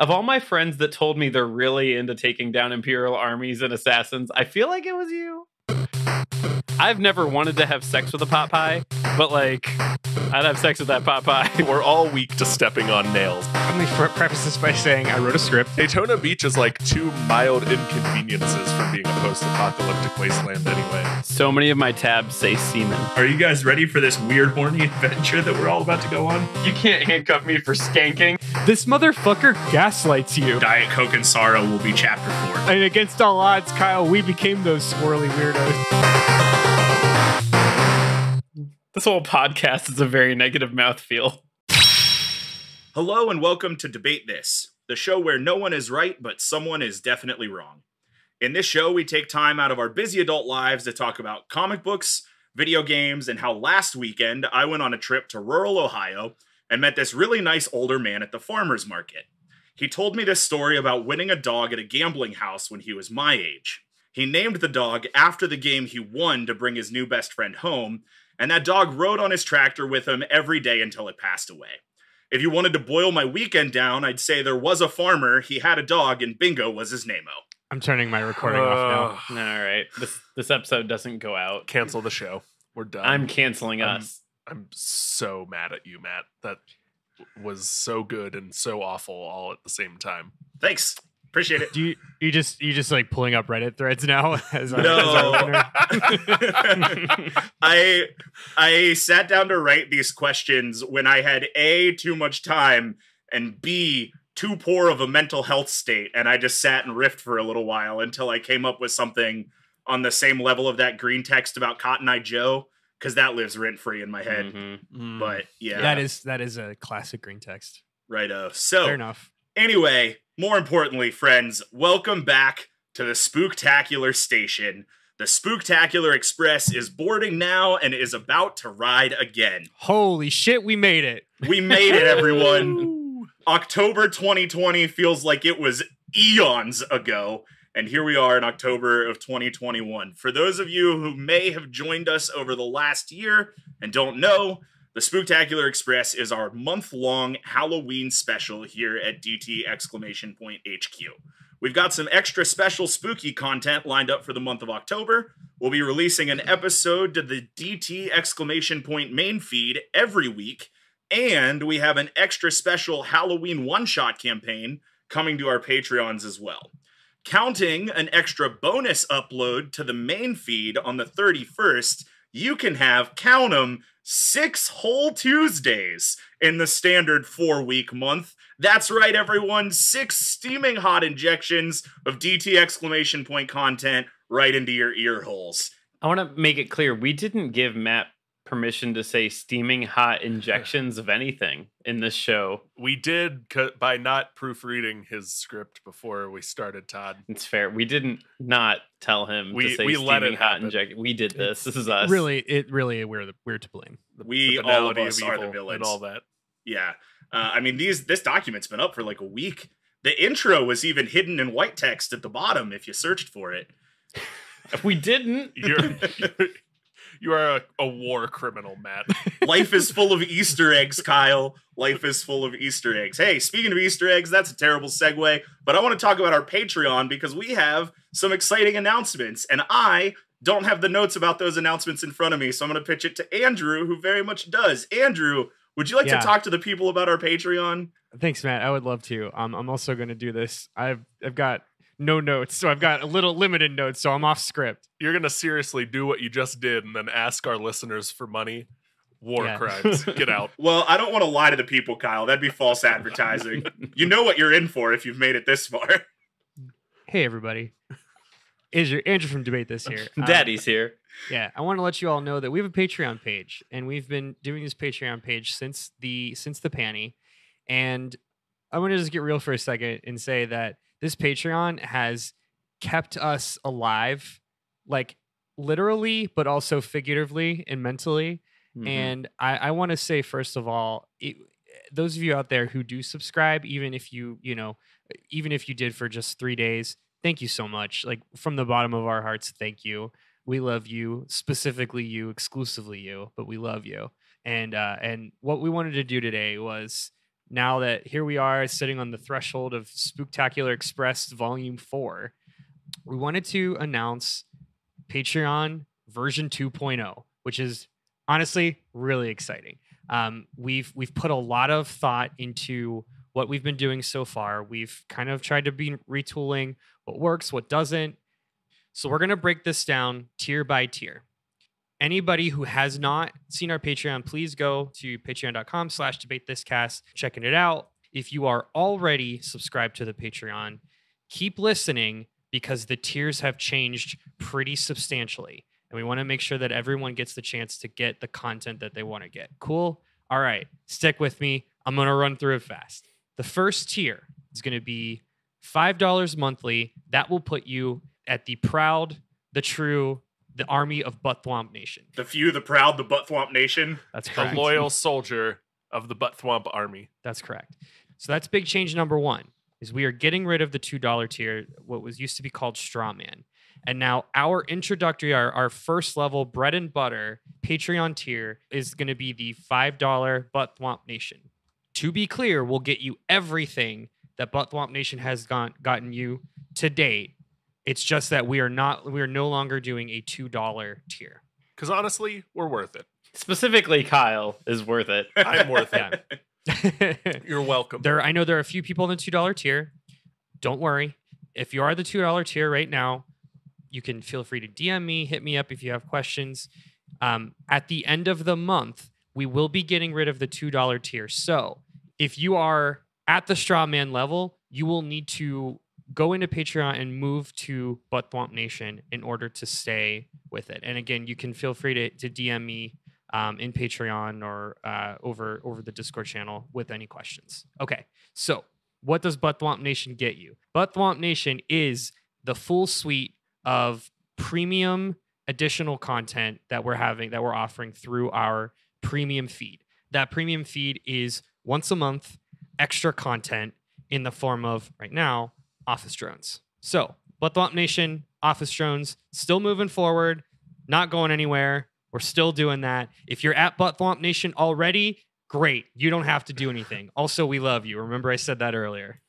Of all my friends that told me they're really into taking down Imperial armies and assassins, I feel like it was you. I've never wanted to have sex with a pot pie, but like, I'd have sex with that pot pie. We're all weak to stepping on nails. Let me preface this by saying I wrote a script. Daytona Beach is like 2 mild inconveniences from being a post-apocalyptic wasteland anyway. So many of my tabs say semen. Are you guys ready for this weird, horny adventure that we're all about to go on? You can't handcuff me for skanking. This motherfucker gaslights you. Diet Coke and Sorrow will be chapter 4. And against all odds, Kyle, we became those swirly weirdos. This whole podcast is a very negative mouthfeel. Hello and welcome to Debate This, the show where no one is right, but someone is definitely wrong. In this show, we take time out of our busy adult lives to talk about comic books, video games, and how last weekend I went on a trip to rural Ohio and met this really nice older man at the farmer's market. He told me this story about winning a dog at a gambling house when he was my age. He named the dog after the game he won to bring his new best friend home, and that dog rode on his tractor with him every day until it passed away. If you wanted to boil my weekend down, I'd say there was a farmer, he had a dog, and bingo was his name-o. I'm turning my recording off now. All right. This episode doesn't go out. Cancel the show. We're done. I'm canceling us. I'm so mad at you, Matt. That was so good and so awful all at the same time. Thanks. Appreciate it. Do you just like pulling up Reddit threads now? As our No. I sat down to write these questions when I had A, too much time, and B, too poor of a mental health state, and I just sat and riffed for a little while until I came up with something on the same level of that green text about Cotton Eye Joe, because that lives rent-free in my head. Mm-hmm. But yeah. That is a classic green text. Righto. So fair enough. Anyway, more importantly, friends, welcome back to the Spooktacular Station. The Spooktacular Express is boarding now and is about to ride again. Holy shit, we made it. We made it, everyone. October 2020 feels like it was eons ago, and here we are in October of 2021. For those of you who may have joined us over the last year and don't know, the Spooktacular Express is our month-long Halloween special here at DT HQ. We've got some extra special spooky content lined up for the month of October. We'll be releasing an episode to the DT main feed every week, and we have an extra special Halloween one-shot campaign coming to our Patreons as well. Counting an extra bonus upload to the main feed on the 31st, you can have, count 'em, 6 whole Tuesdays in the standard 4-week month. That's right, everyone. 6 steaming hot injections of DT content right into your ear holes. I want to make it clear, we didn't give Matt permission to say steaming hot injections of anything in this show. We did by not proofreading his script before we started, Todd. It's fair. We didn't not tell him to say steaming hot injection. We did this. This is us. Really, we're to blame. We all of us are the villains and all that. Yeah. I mean, this document's been up for like a week. The intro was even hidden in white text at the bottom if you searched for it. We didn't. You are a war criminal, Matt. Life is full of Easter eggs, Kyle. Life is full of Easter eggs. Hey, speaking of Easter eggs, that's a terrible segue, but I want to talk about our Patreon because we have some exciting announcements, and I don't have the notes about those announcements in front of me, so I'm going to pitch it to Andrew, who very much does. Andrew, would you like to talk to the people about our Patreon? Thanks, Matt. I would love to. I'm also going to do this. I've got no notes, so I've got a little limited notes, so I'm off script. You're going to seriously do what you just did and then ask our listeners for money? War crimes. Get out. Well, I don't want to lie to the people, Kyle. That'd be false advertising. You know what you're in for if you've made it this far. Hey, everybody. Andrew from Debate This here. Daddy's here. Yeah, I want to let you all know that we have a Patreon page, and we've been doing this Patreon page since the panny. And I want to just get real for a second and say that this Patreon has kept us alive, like literally, but also figuratively and mentally. Mm-hmm. And I want to say, first of all, those of you out there who do subscribe, even if you did for just 3 days, thank you so much. Like, from the bottom of our hearts, thank you. We love you, specifically you, exclusively you, but we love you. And what we wanted to do today was now that here we are sitting on the threshold of Spooktacular Express Volume 4, we wanted to announce Patreon version 2.0, which is honestly really exciting. We've put a lot of thought into what we've been doing so far. We've kind of tried to be retooling what works, what doesn't. So we're going to break this down tier by tier. Anybody who has not seen our Patreon, please go to patreon.com/debatethiscast, checking it out. If you are already subscribed to the Patreon, keep listening because the tiers have changed pretty substantially. And we want to make sure that everyone gets the chance to get the content that they want to get. Cool? All right. Stick with me. I'm going to run through it fast. The first tier is going to be $5 monthly. That will put you at the proud, the true, the army of Buttthwomp Nation. The few, the proud, the Buttthwomp Nation. That's The correct. loyal soldier of the Buttthwomp army. That's correct. So that's big change number one, is we are getting rid of the $2 tier, what was used to be called Strawman. And now our introductory, our first level bread and butter Patreon tier is going to be the $5 Buttthwomp Nation. To be clear, we'll get you everything that Buttthwomp Nation has gotten you to date. It's just that we are no longer doing a $2 tier. Because honestly, we're worth it. Specifically, Kyle is worth it. I'm worth it. You're welcome. I know there are a few people in the $2 tier. Don't worry. If you are the $2 tier right now, you can feel free to DM me, hit me up if you have questions. At the end of the month, we will be getting rid of the $2 tier. So if you are at the Strawman level, you will need to go into Patreon and move to Buttthwomp Nation in order to stay with it. And again, you can feel free to DM me in Patreon or over the Discord channel with any questions. Okay, so what does Buttthwomp Nation get you? Buttthwomp Nation is the full suite of premium additional content that we're offering through our premium feed. That premium feed is once a month extra content in the form of, right now, Office Drones. So Buttthwomp Nation, Office Drones, still moving forward, not going anywhere. We're still doing that. If you're at Buttthwomp Nation already, great. You don't have to do anything. Also, we love you. Remember I said that earlier.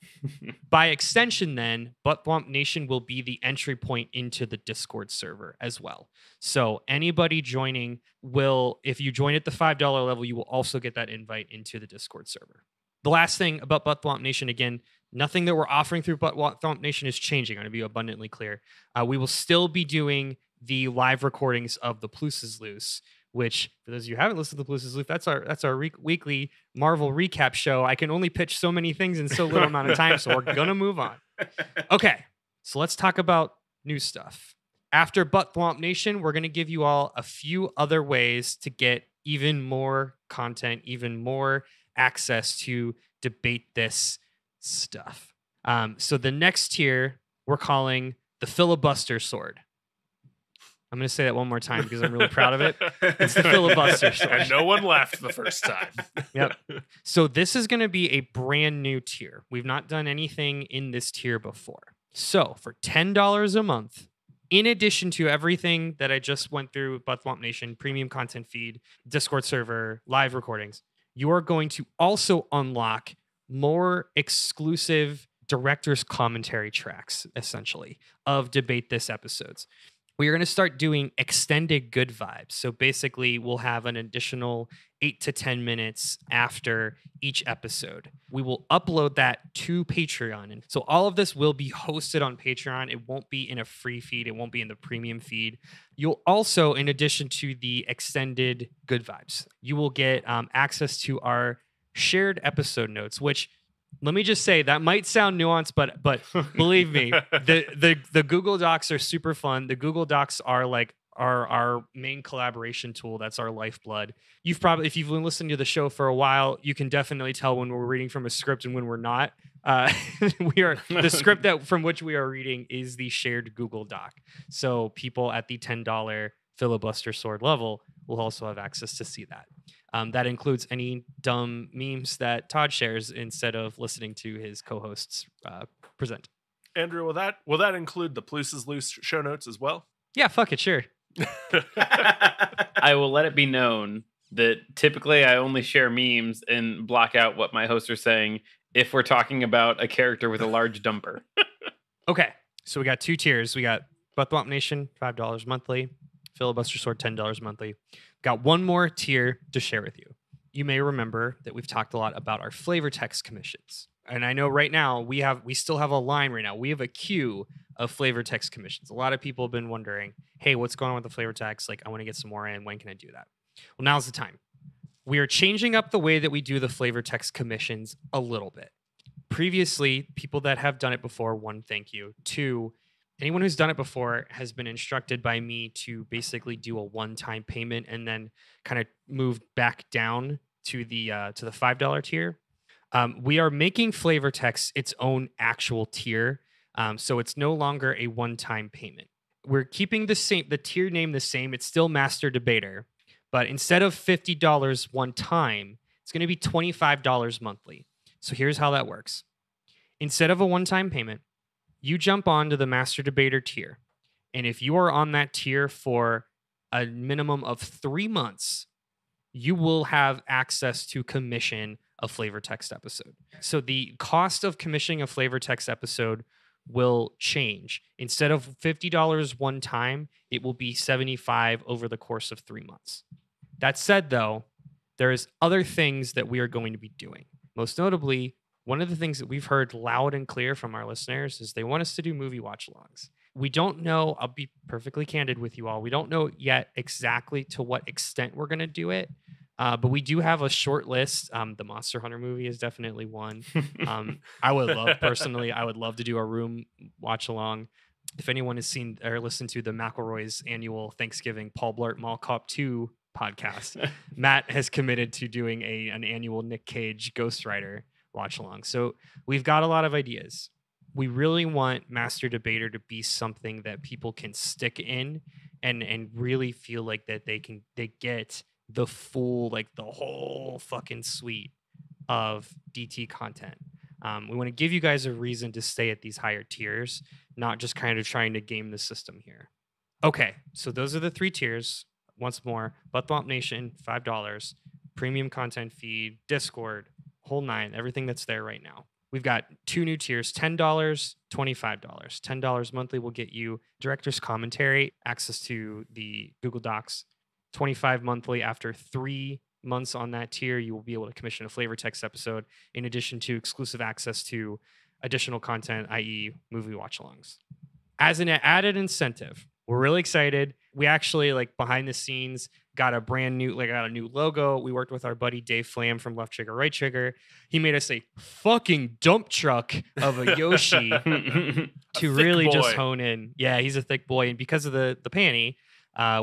By extension, then, Buttthwomp Nation will be the entry point into the Discord server as well. So anybody joining if you join at the $5 level, you will also get that invite into the Discord server. The last thing about Buttthwomp Nation, again, nothing that we're offering through Buttthwomp Nation is changing. I'm going to be abundantly clear. We will still be doing the live recordings of the Plooses Loose, which, for those of you who haven't listened to the Plooses Loose, that's our weekly Marvel recap show. I can only pitch so many things in so little amount of time, so we're going to move on. Okay, so let's talk about new stuff. After Buttthwomp Nation, we're going to give you all a few other ways to get even more content, even more access to debate this stuff. So the next tier we're calling the Filibuster Sword. I'm going to say that one more time because I'm really proud of it. It's the Filibuster Sword. And no one laughed the first time. Yep. So this is going to be a brand new tier. We've not done anything in this tier before. So for $10 a month, in addition to everything that I just went through, Buttthwomp Nation, premium content feed, Discord server, live recordings, you are going to also unlock more exclusive director's commentary tracks, essentially, of Debate This episodes. We are going to start doing extended good vibes. So basically, we'll have an additional 8 to 10 minutes after each episode. We will upload that to Patreon. And so all of this will be hosted on Patreon. It won't be in a free feed. It won't be in the premium feed. You'll also, in addition to the extended good vibes, you will get access to our shared episode notes, which, let me just say, that might sound nuanced, but believe me, the Google Docs are super fun. The Google Docs are like our main collaboration tool. That's our lifeblood. If you've been listening to the show for a while, you can definitely tell when we're reading from a script and when we're not. The script from which we are reading is the shared Google Doc. So people at the $10 Filibuster Sword level will also have access to see that. That includes any dumb memes that Todd shares instead of listening to his co-hosts present. Andrew, will that include the Plooses Loose show notes as well? Yeah, fuck it, sure. I will let it be known that typically I only share memes and block out what my hosts are saying if we're talking about a character with a large dumper. Okay, so we got 2 tiers. We got Butt Thwomp Nation, $5 monthly. Filibuster Sword, $10 monthly. Got one more tier to share with you. You may remember that we've talked a lot about our flavor text commissions. And I know right now we still have a line right now. We have a queue of flavor text commissions. A lot of people have been wondering, hey, what's going on with the flavor text? Like, I want to get some more in. When can I do that? Well, now's the time. We are changing up the way that we do the flavor text commissions a little bit. Previously, people that have done it before, 1, thank you. 2, anyone who's done it before has been instructed by me to basically do a one-time payment and then kind of move back down to the $5 tier. We are making flavor text its own actual tier, so it's no longer a one-time payment. We're keeping the tier name the same. It's still Master Debater, but instead of $50 one time, it's going to be $25 monthly. So here's how that works. Instead of a one-time payment, you jump onto the Master Debater tier. And if you are on that tier for a minimum of 3 months, you will have access to commission a flavor text episode. So the cost of commissioning a flavor text episode will change. Instead of $50 one time, it will be $75 over the course of 3 months. That said, though, there's other things that we are going to be doing. Most notably, one of the things that we've heard loud and clear from our listeners is they want us to do movie watch-alongs. We don't know, I'll be perfectly candid with you all, we don't know yet exactly to what extent we're going to do it, but we do have a short list. The Monster Hunter movie is definitely one. I would love to do a room watch-along. If anyone has seen or listened to the McElroy's annual Thanksgiving Paul Blart Mall Cop 2 podcast, Matt has committed to doing an annual Nick Cage Ghost Rider watch along. So we've got a lot of ideas. We really want Master Debater to be something that people can stick in and really feel like that they get the full, like the whole fucking suite of DT content. We want to give you guys a reason to stay at these higher tiers, not just kind of trying to game the system here. Okay, so those are the 3 tiers. Once more, Butt Thwomp Nation, $5, premium content feed, Discord, whole 9, everything that's there right now. We've got 2 new tiers, $10, $25. $10 monthly will get you director's commentary, access to the Google Docs. $25 monthly. After 3 months on that tier, you will be able to commission a flavor text episode in addition to exclusive access to additional content, i.e. movie watch-alongs. As an added incentive, we're really excited. We actually, like, behind the scenes, got a new logo. We worked with our buddy Dave Flam from Left Trigger, Right Trigger. He made us a fucking dump truck of a Yoshi to really just hone in. Yeah, he's a thick boy, and because of the panty,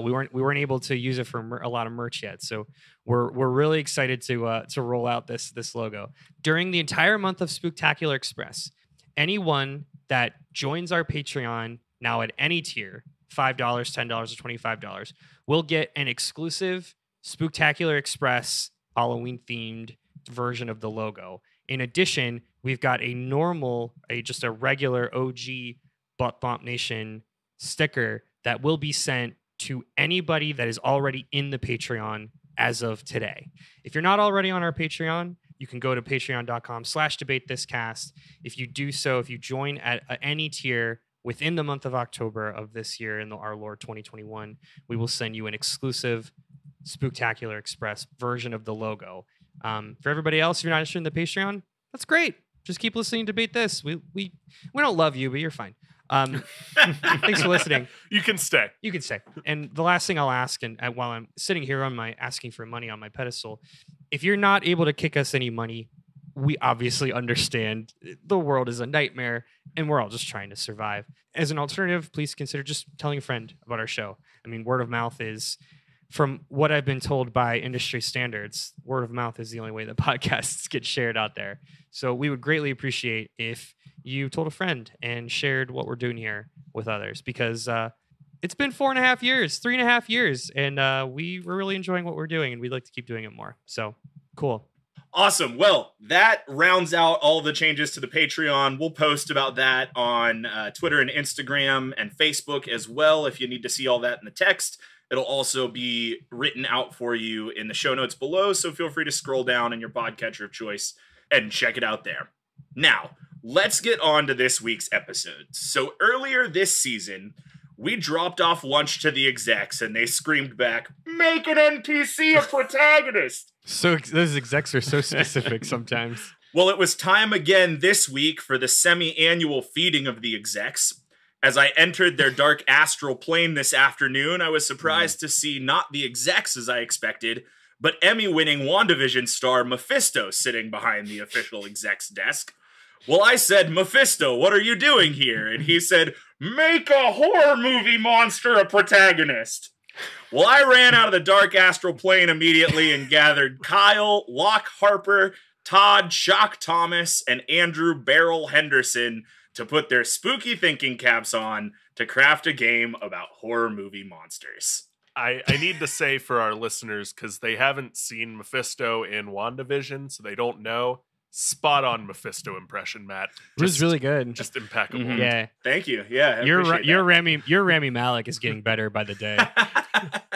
we weren't able to use it for a lot of merch yet. So we're really excited to roll out this logo during the entire month of Spooktacular Express. Anyone that joins our Patreon now at any tier, $5, $10, or $25, will get an exclusive Spooktacular Express Halloween themed version of the logo. In addition, we've got just a regular OG Butt Thwomp Nation sticker that will be sent to anybody that is already in the Patreon as of today. If you're not already on our Patreon, you can go to patreon.com/debatethiscast. If you do so, if you join at any tier within the month of October of this year in our Lord 2021, we will send you an exclusive Spooktacular Express version of the logo. For everybody else, if you're not interested in the Patreon, that's great. Just keep listening to Debate This. We don't love you, but you're fine. Thanks for listening. You can stay. And the last thing I'll ask, and while I'm sitting here on my asking for money on my pedestal, if you're not able to kick us any money, we obviously understand the world is a nightmare and we're all just trying to survive. As an alternative, please consider just telling a friend about our show. I mean, word of mouth is, from what I've been told by industry standards, word of mouth is the only way that podcasts get shared out there. So we would greatly appreciate if you told a friend and shared what we're doing here with others, because it's been 3.5 years, and we're really enjoying what we're doing, and we'd like to keep doing it more. So cool. Awesome. Well, that rounds out all the changes to the Patreon. We'll post about that on Twitter and Instagram and Facebook as well, if you need to see all that in the text. It'll also be written out for you in the show notes below, so feel free to scroll down in your podcatcher of choice and check it out there. Now, let's get on to this week's episode. So earlier this season, we dropped off lunch to the execs, and they screamed back, "Make an NPC a protagonist!" So those execs are so specific sometimes. Well, it was time again this week for the semi-annual feeding of the execs. As I entered their dark astral plane this afternoon, I was surprised to see not the execs as I expected, but Emmy-winning WandaVision star Mephisto sitting behind the official exec's desk. Well, I said, "Mephisto, what are you doing here?" And he said, "Make a horror movie monster a protagonist." Well, I ran out of the dark astral plane immediately and gathered Kyle, Locke Harper, Todd, Shock Thomas, and Andrew Beryl Henderson to put their spooky thinking caps on to craft a game about horror movie monsters. I need to say for our listeners, because they haven't seen Mephisto in WandaVision, so they don't know. Spot on Mephisto impression, Matt. It was really good. Just impeccable. Mhm. Yeah. Thank you. Yeah, I Your appreciate Rami Malek is getting better by the day. that.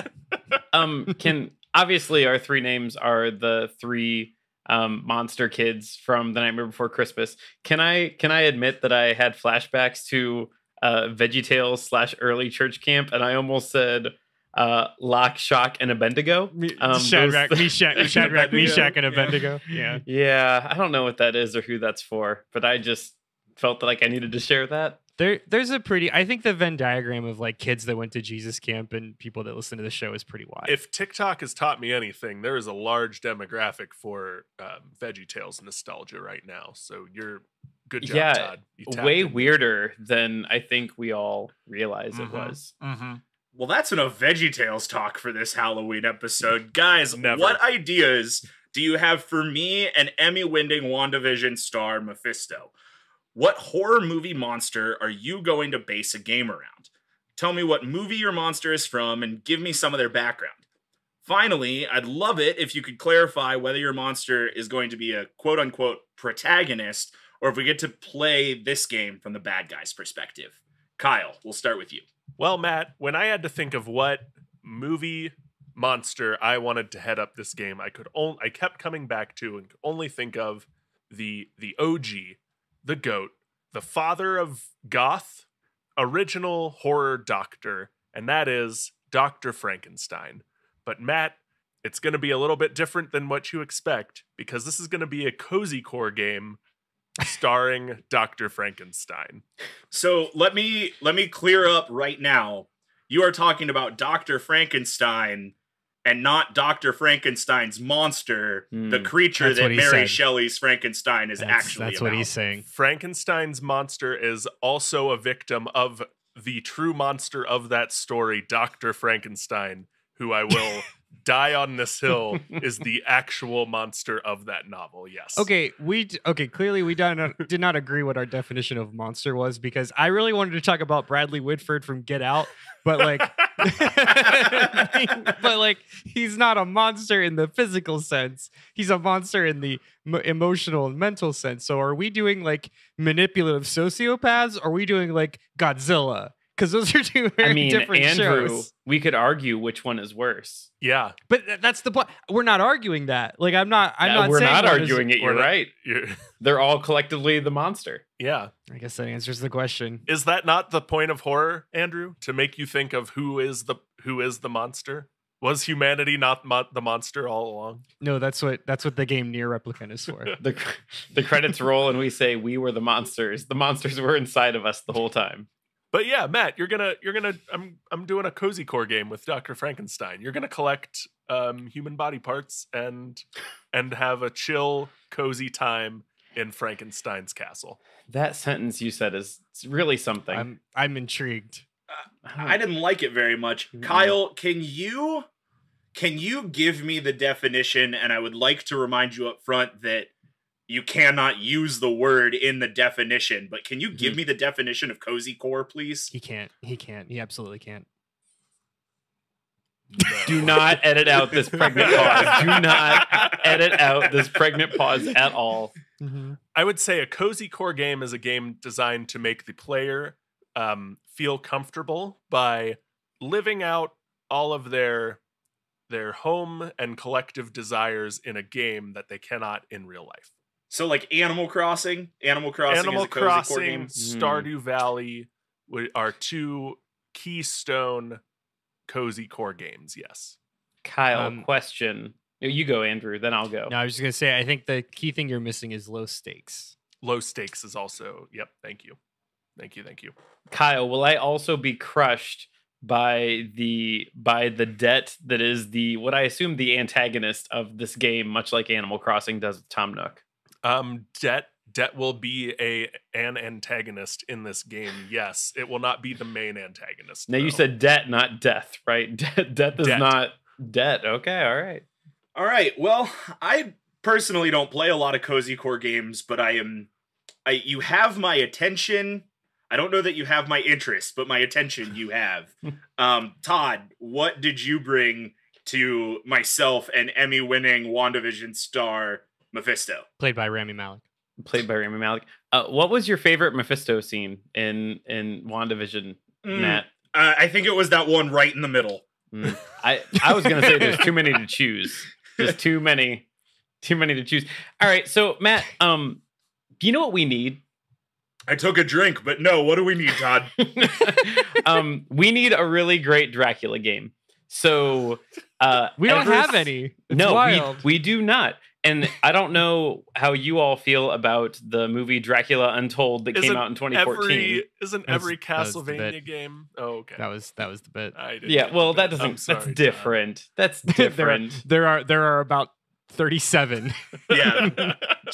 Can obviously our three names are the three monster kids from The Nightmare Before Christmas. Can I admit that I had flashbacks to VeggieTales / early church camp, and I almost said Lock, Shock, and Abednego. Shadrach, Meshach, and Abednego. Yeah. Yeah, I don't know what that is or who that's for, but I just felt like I needed to share that. There's a pretty, I think the Venn diagram of like kids that went to Jesus camp and people that listen to the show is pretty wide. If TikTok has taught me anything, there is a large demographic for VeggieTales nostalgia right now. So you're good job, Yeah, Todd. You tapped way in. weirder than I think we all realize it was. Well, that's enough VeggieTales talk for this Halloween episode. Guys, Never. what ideas do you have for me and Emmy-winning WandaVision star Mephisto? What horror movie monster are you going to base a game around? Tell me what movie your monster is from and give me some of their background. Finally, I'd love it if you could clarify whether your monster is going to be a quote-unquote protagonist or if we get to play this game from the bad guy's perspective. Kyle, we'll start with you. Well, Matt, when I had to think of what movie monster I wanted to head up this game, I kept coming back to and could only think of the OG, the GOAT, the father of goth, original horror doctor, and that is Dr. Frankenstein. But Matt, it's going to be a little bit different than what you expect because this is going to be a cozy core game starring Dr. Frankenstein. So let me clear up right now. You are talking about Dr. Frankenstein and not Dr. Frankenstein's monster, the creature That's that what he Mary said. Shelley's Frankenstein is actually That's about. what he's saying. Frankenstein's monster is also a victim of the true monster of that story, Dr. Frankenstein, who I will die on this hill is the actual monster of that novel. Yes. Okay, clearly we did not agree what our definition of monster was because I really wanted to talk about Bradley Whitford from Get Out, but like he's not a monster in the physical sense. He's a monster in the emotional and mental sense. So are we doing like manipulative sociopaths or are we doing like Godzilla? Because those are two very different Andrew, shows. we could argue which one is worse. Yeah. But that's the point. We're not arguing that. Like I'm not We're saying not one is- arguing it. You're right. They're all collectively the monster. Yeah. I guess that answers the question. Is that not the point of horror, Andrew? To make you think of who is the monster? Was humanity not the monster all along? No, that's what the game Near Replicant is for. The credits roll and we say we were the monsters. The monsters were inside of us the whole time. But yeah, Matt, you're gonna. I'm doing a cozy core game with Dr. Frankenstein. You're gonna collect human body parts and have a chill, cozy time in Frankenstein's castle. That sentence you said is really something. I'm intrigued. I didn't like it very much. Kyle, can you give me the definition? And I would like to remind you up front that you cannot use the word in the definition, but can you give me the definition of cozy core, please? He can't. He absolutely can't. No. Do not edit out this pregnant pause. Do not edit out this pregnant pause at all. Mm-hmm. I would say a cozy core game is a game designed to make the player feel comfortable by living out all of their home and collective desires in a game that they cannot in real life. So like Animal Crossing is a cozy core game. Stardew Valley are two keystone cozy core games. Yes. Kyle, question. You go, Andrew, then I'll go. No, I was just gonna say, I think the key thing you're missing is low stakes. Low stakes is also, yep. Thank you. Kyle, will I also be crushed by the debt that is what I assume the antagonist of this game, much like Animal Crossing does with Tom Nook? Debt will be an antagonist in this game. Yes, it will not be the main antagonist. Now you said debt, not death, right? Death is not debt. Okay, all right. Well, I personally don't play a lot of cozy core games, but you have my attention. I don't know that you have my interest, but my attention you have. Todd, what did you bring to myself and Emmy-winning WandaVision star Mephisto? Played by Rami Malek. What was your favorite Mephisto scene in WandaVision, Matt? I think it was that one right in the middle. I was going to say there's too many to choose. There's too many to choose. All right, so Matt, you know what we need? I took a drink, but no, what do we need, Todd? We need a really great Dracula game. So we don't have any. It's we do not. And I don't know how you all feel about the movie Dracula Untold that came out in 2014. Isn't every Castlevania game? Oh, okay. That was the bit. That's different. That's different. There are about 37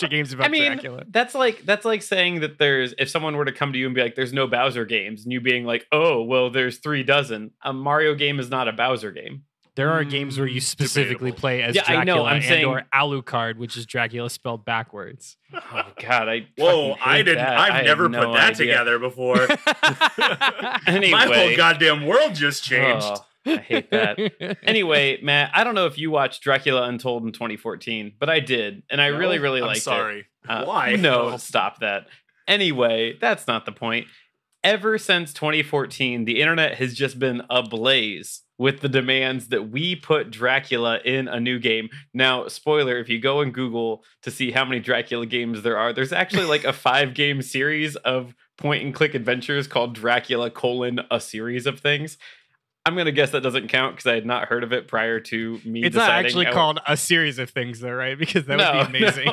games about Dracula. That's like saying that if someone were to come to you and be like, there's no Bowser games, and you being like, oh, well, there's 36. A Mario game is not a Bowser game. There are games where you specifically play as Dracula, I know, or Alucard, which is Dracula spelled backwards. Oh God! I've never put that together before. Anyway, my whole goddamn world just changed. Oh, I hate that. Anyway, Matt, I don't know if you watched Dracula Untold in 2014, but I did, and I really liked it. Sorry. Why? No, stop that. Anyway, that's not the point. Ever since 2014, the internet has just been ablaze with the demands that we put Dracula in a new game. Now, spoiler, if you go and Google to see how many Dracula games there are, there's actually like a 5-game series of point-and-click adventures called Dracula: a series of things. I'm going to guess that doesn't count because I had not heard of it prior to me It's not actually called a series of things, though, right? Because that would be amazing.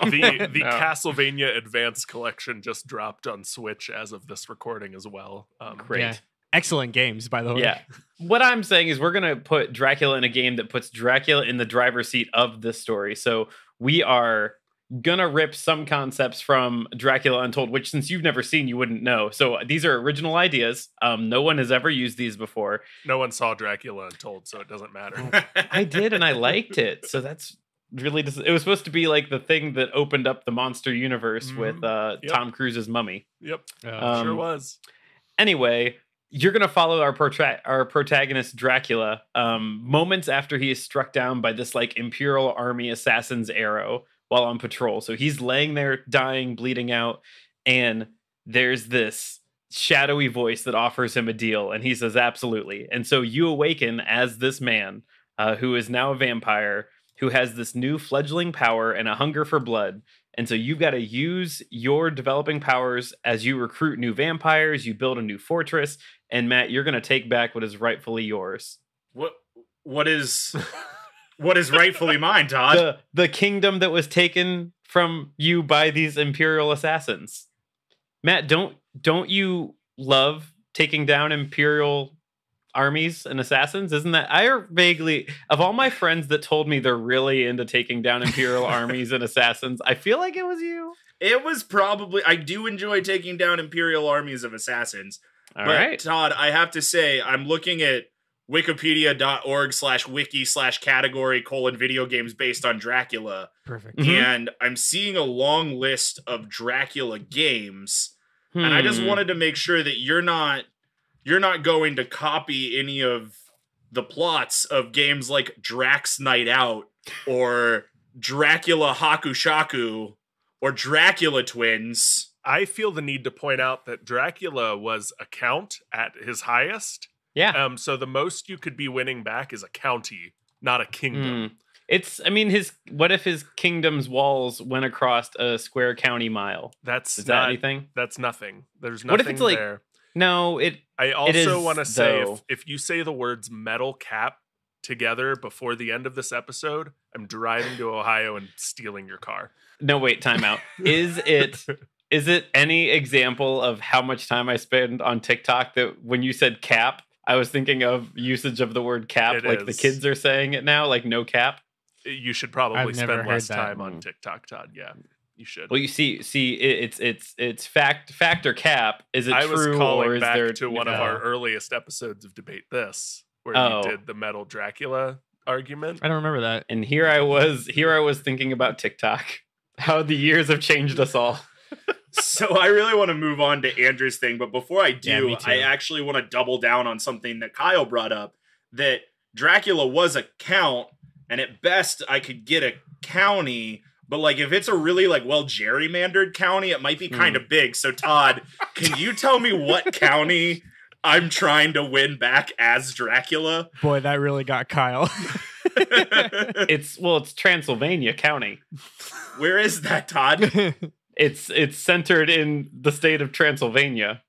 The Castlevania Advance Collection just dropped on Switch as of this recording as well. Great. Yeah. Excellent games, by the way. Yeah. What I'm saying is we're going to put Dracula in a game that puts Dracula in the driver's seat of this story. So we are going to rip some concepts from Dracula Untold, which since you've never seen, you wouldn't know. So these are original ideas. No one has ever used these before. No one saw Dracula Untold, so it doesn't matter. I did, and I liked it. So that's really... It was supposed to be like the thing that opened up the monster universe with Tom Cruise's Mummy. Yep. Sure was. Anyway... You're going to follow our protagonist, Dracula, moments after he is struck down by this like Imperial Army assassin's arrow while on patrol. So he's laying there dying, bleeding out, and there's this shadowy voice that offers him a deal, and he says, absolutely. And so you awaken as this man who is now a vampire, who has this new fledgling power and a hunger for blood. And so you've got to use your developing powers as you recruit new vampires, you build a new fortress, and Matt, you're going to take back what is rightfully yours. What is rightfully mine, Todd? The kingdom that was taken from you by these Imperial assassins. Matt, don't you love taking down Imperial armies and assassins? Isn't that... of all my friends that told me they're really into taking down Imperial armies and assassins, I feel like it was you. It was probably... I do enjoy taking down Imperial armies of assassins. All right. Todd, I have to say, I'm looking at wikipedia.org/wiki/category:video games based on Dracula. Perfect. And I'm seeing a long list of Dracula games. And I just wanted to make sure that you're not going to copy any of the plots of games like Drac's Night Out or Dracula Hakushaku or Dracula Twins. I feel the need to point out that Dracula was a count at his highest, Yeah. So the most you could be winning back is a county, not a kingdom. What if his kingdom's walls went across a square county mile? That's Is not that anything? That's nothing. There's What nothing if it's like there. No, I also is, want to say though. if you say the words metal cap together before the end of this episode, I'm driving to Ohio and stealing your car. No, wait, time out. Is it any example of how much time I spend on TikTok that when you said cap, I was thinking of usage of the word cap, It like is. the kids are saying it now, like no cap? You should probably I've never spend heard less that. time on TikTok, Todd. Yeah, you should. Well, you see, it's fact or cap. Is it I true was or calling is back there to one of our earliest episodes of Debate This, where Oh. you did the metal Dracula argument. I don't remember that. And here I was thinking about TikTok. How the years have changed us all. So I really want to move on to Andrew's thing, but before I do, Yeah, me too. I actually want to double down on something that Kyle brought up, that Dracula was a count, and at best I could get a county, but like if it's a really like well gerrymandered county, it might be kind of big. So Todd, can you tell me what county I'm trying to win back as Dracula? Boy, that really got Kyle. It's Transylvania County. Where is that, Todd? It's centered in the state of Transylvania.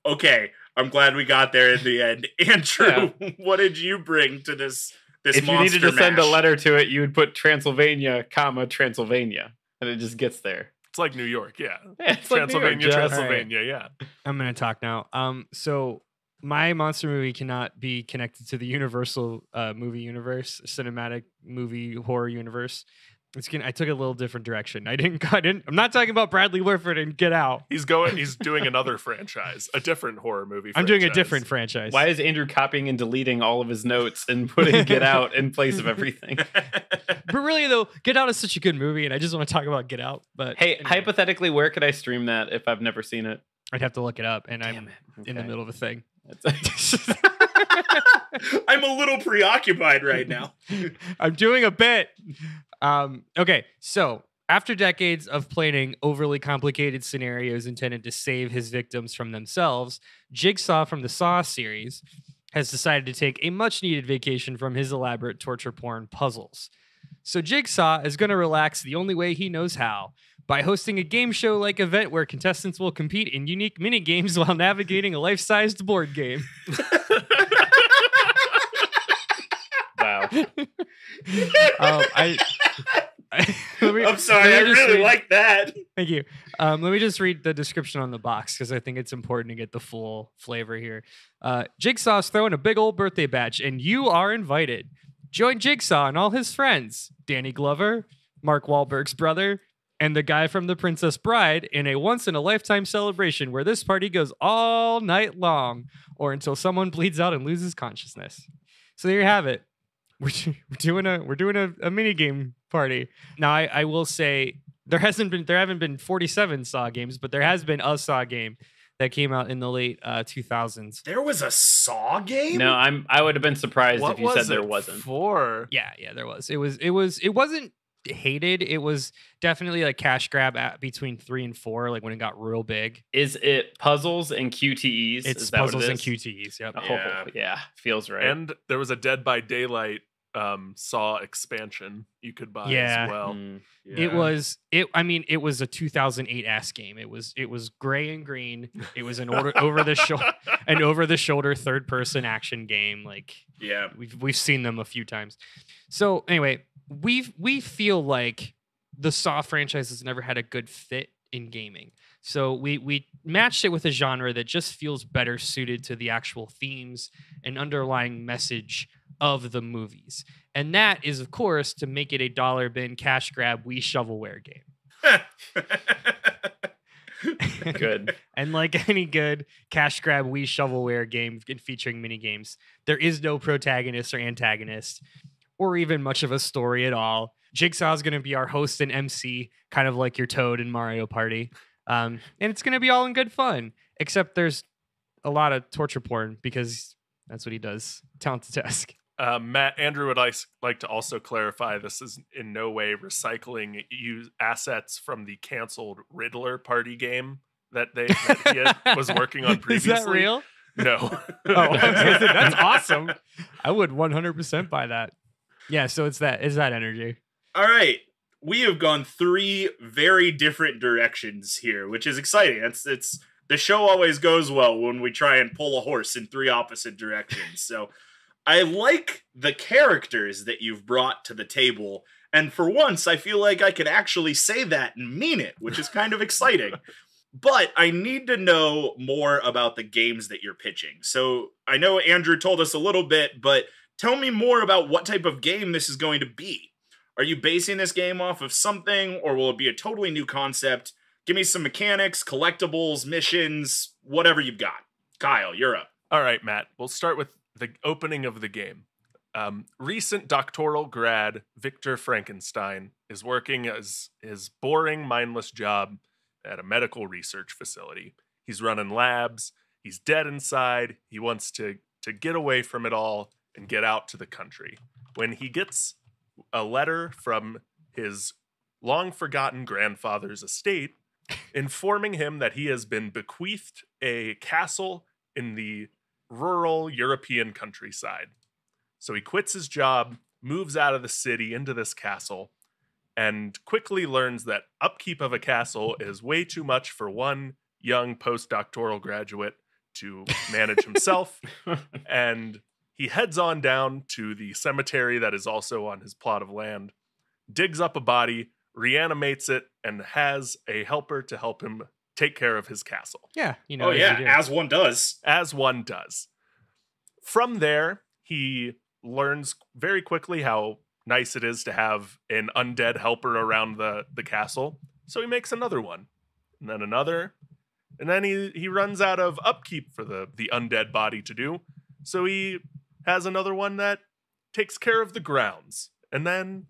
Okay, I'm glad we got there in the end. Andrew, what did you bring to this If you monster needed to send a mash? letter to it, you would put Transylvania, Transylvania, and it just gets there. It's like New York, yeah. Yeah, it's like New York, Transylvania, just- Transylvania, yeah. I'm gonna talk now. So my monster movie cannot be connected to the Universal movie universe, cinematic movie horror universe. I took a little different direction. I'm not talking about Bradley Whitford and Get Out. He's doing another franchise, a different horror movie. I'm doing a different franchise. Why is Andrew copying and deleting all of his notes and putting Get Out in place of everything? But really though, Get Out is such a good movie, and I just want to talk about Get Out. But Hey, anyway, hypothetically, where could I stream that if I've never seen it? I'd have to look it up, and Damn I'm it. in the Okay. middle of a thing. I'm a little preoccupied right now. I'm doing a bit. Okay, so after decades of planning overly complicated scenarios intended to save his victims from themselves, Jigsaw from the Saw series has decided to take a much needed vacation from his elaborate torture porn puzzles. So Jigsaw is going to relax the only way he knows how, by hosting a game show like event where contestants will compete in unique mini games while navigating a life-sized board game. Wow. I'm sorry, I really like that. Thank you. Let me just read the description on the box because I think it's important to get the full flavor here. Jigsaw's throwing a big old birthday batch, and you are invited. Join Jigsaw and all his friends, Danny Glover, Mark Wahlberg's brother, and the guy from The Princess Bride in a once-in-a-lifetime celebration where this party goes all night long or until someone bleeds out and loses consciousness. So there you have it. We're doing a mini game party. Now I will say there haven't been 47 Saw games, but there has been a Saw game that came out in the late 2000s. There was a Saw game? No, I would have been surprised What if you said was there it wasn't. for? Yeah, there was. It wasn't hated. It was definitely like cash grab at between 3 and 4, like when it got real big. Is it puzzles and QTEs? It's Is that what it puzzles and is? QTEs. Yep. Oh, yeah. Feels right. And there was a Dead by Daylight Saw expansion you could buy as well. Mm. It was a 2008 ass game. It was gray and green. It was an over the shoulder third person action game. Like Yeah. we've seen them a few times. So anyway, we feel like the Saw franchise has never had a good fit in gaming. So we matched it with a genre that just feels better suited to the actual themes and underlying message of the movies. And that is, of course, to make it a dollar bin cash grab Wii shovelware game. Good. And like any good cash grab Wii shovelware game featuring mini games, there is no protagonist or antagonist or even much of a story at all. Jigsaw is going to be our host and MC, kind of like your Toad in Mario Party. And it's going to be all in good fun, except there's a lot of torture porn because that's what he does. Talent to task. Matt, Andrew would like to also clarify this is in no way recycling assets from the canceled Riddler party game that he was working on previously. Is that real? No. Oh, I was gonna say, that's awesome. I would 100% buy that. Yeah, so it's that energy. All right. We have gone 3 very different directions here, which is exciting. It's the show always goes well when we try and pull a horse in 3 opposite directions. So I like the characters that you've brought to the table. And for once, I feel like I can actually say that and mean it, which is kind of exciting. But I need to know more about the games that you're pitching. So I know Andrew told us a little bit, but tell me more about what type of game this is going to be. Are you basing this game off of something, or will it be a totally new concept? Give me some mechanics, collectibles, missions, whatever you've got. Kyle, you're up. All right, Matt. We'll start with the opening of the game. Recent doctoral grad Victor Frankenstein is working as his boring, mindless job at a medical research facility. He's running labs. He's dead inside. He wants to get away from it all and get out to the country. When he gets a letter from his long-forgotten grandfather's estate informing him that he has been bequeathed a castle in the rural European countryside. So he quits his job, moves out of the city into this castle, and quickly learns that upkeep of a castle is way too much for one young postdoctoral graduate to manage himself. And he heads on down to the cemetery that is also on his plot of land, digs up a body, reanimates it, and has a helper to help him take care of his castle. Yeah, Oh yeah, as one does. As one does. From there, he learns very quickly how nice it is to have an undead helper around the castle. So he makes another one, and then another, and then he runs out of upkeep for the undead body to do. So he has another one that takes care of the grounds, and then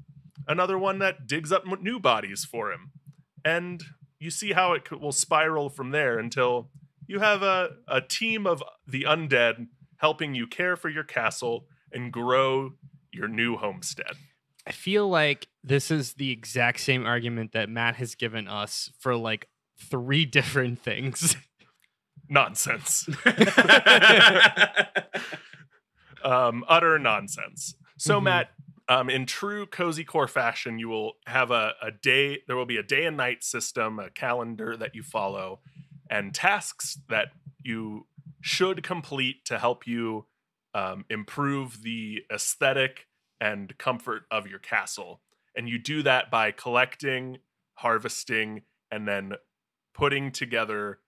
another one that digs up new bodies for him. And you see how it will spiral from there until you have a team of the undead helping you care for your castle and grow your new homestead. I feel like this is the exact same argument that Matt has given us for like 3 different things. Nonsense. Utter nonsense. So, Matt, in true Cozy Core fashion, you will have a day. There will be a day and night system, a calendar that you follow, and tasks that you should complete to help you improve the aesthetic and comfort of your castle. And you do that by collecting, harvesting, and then putting together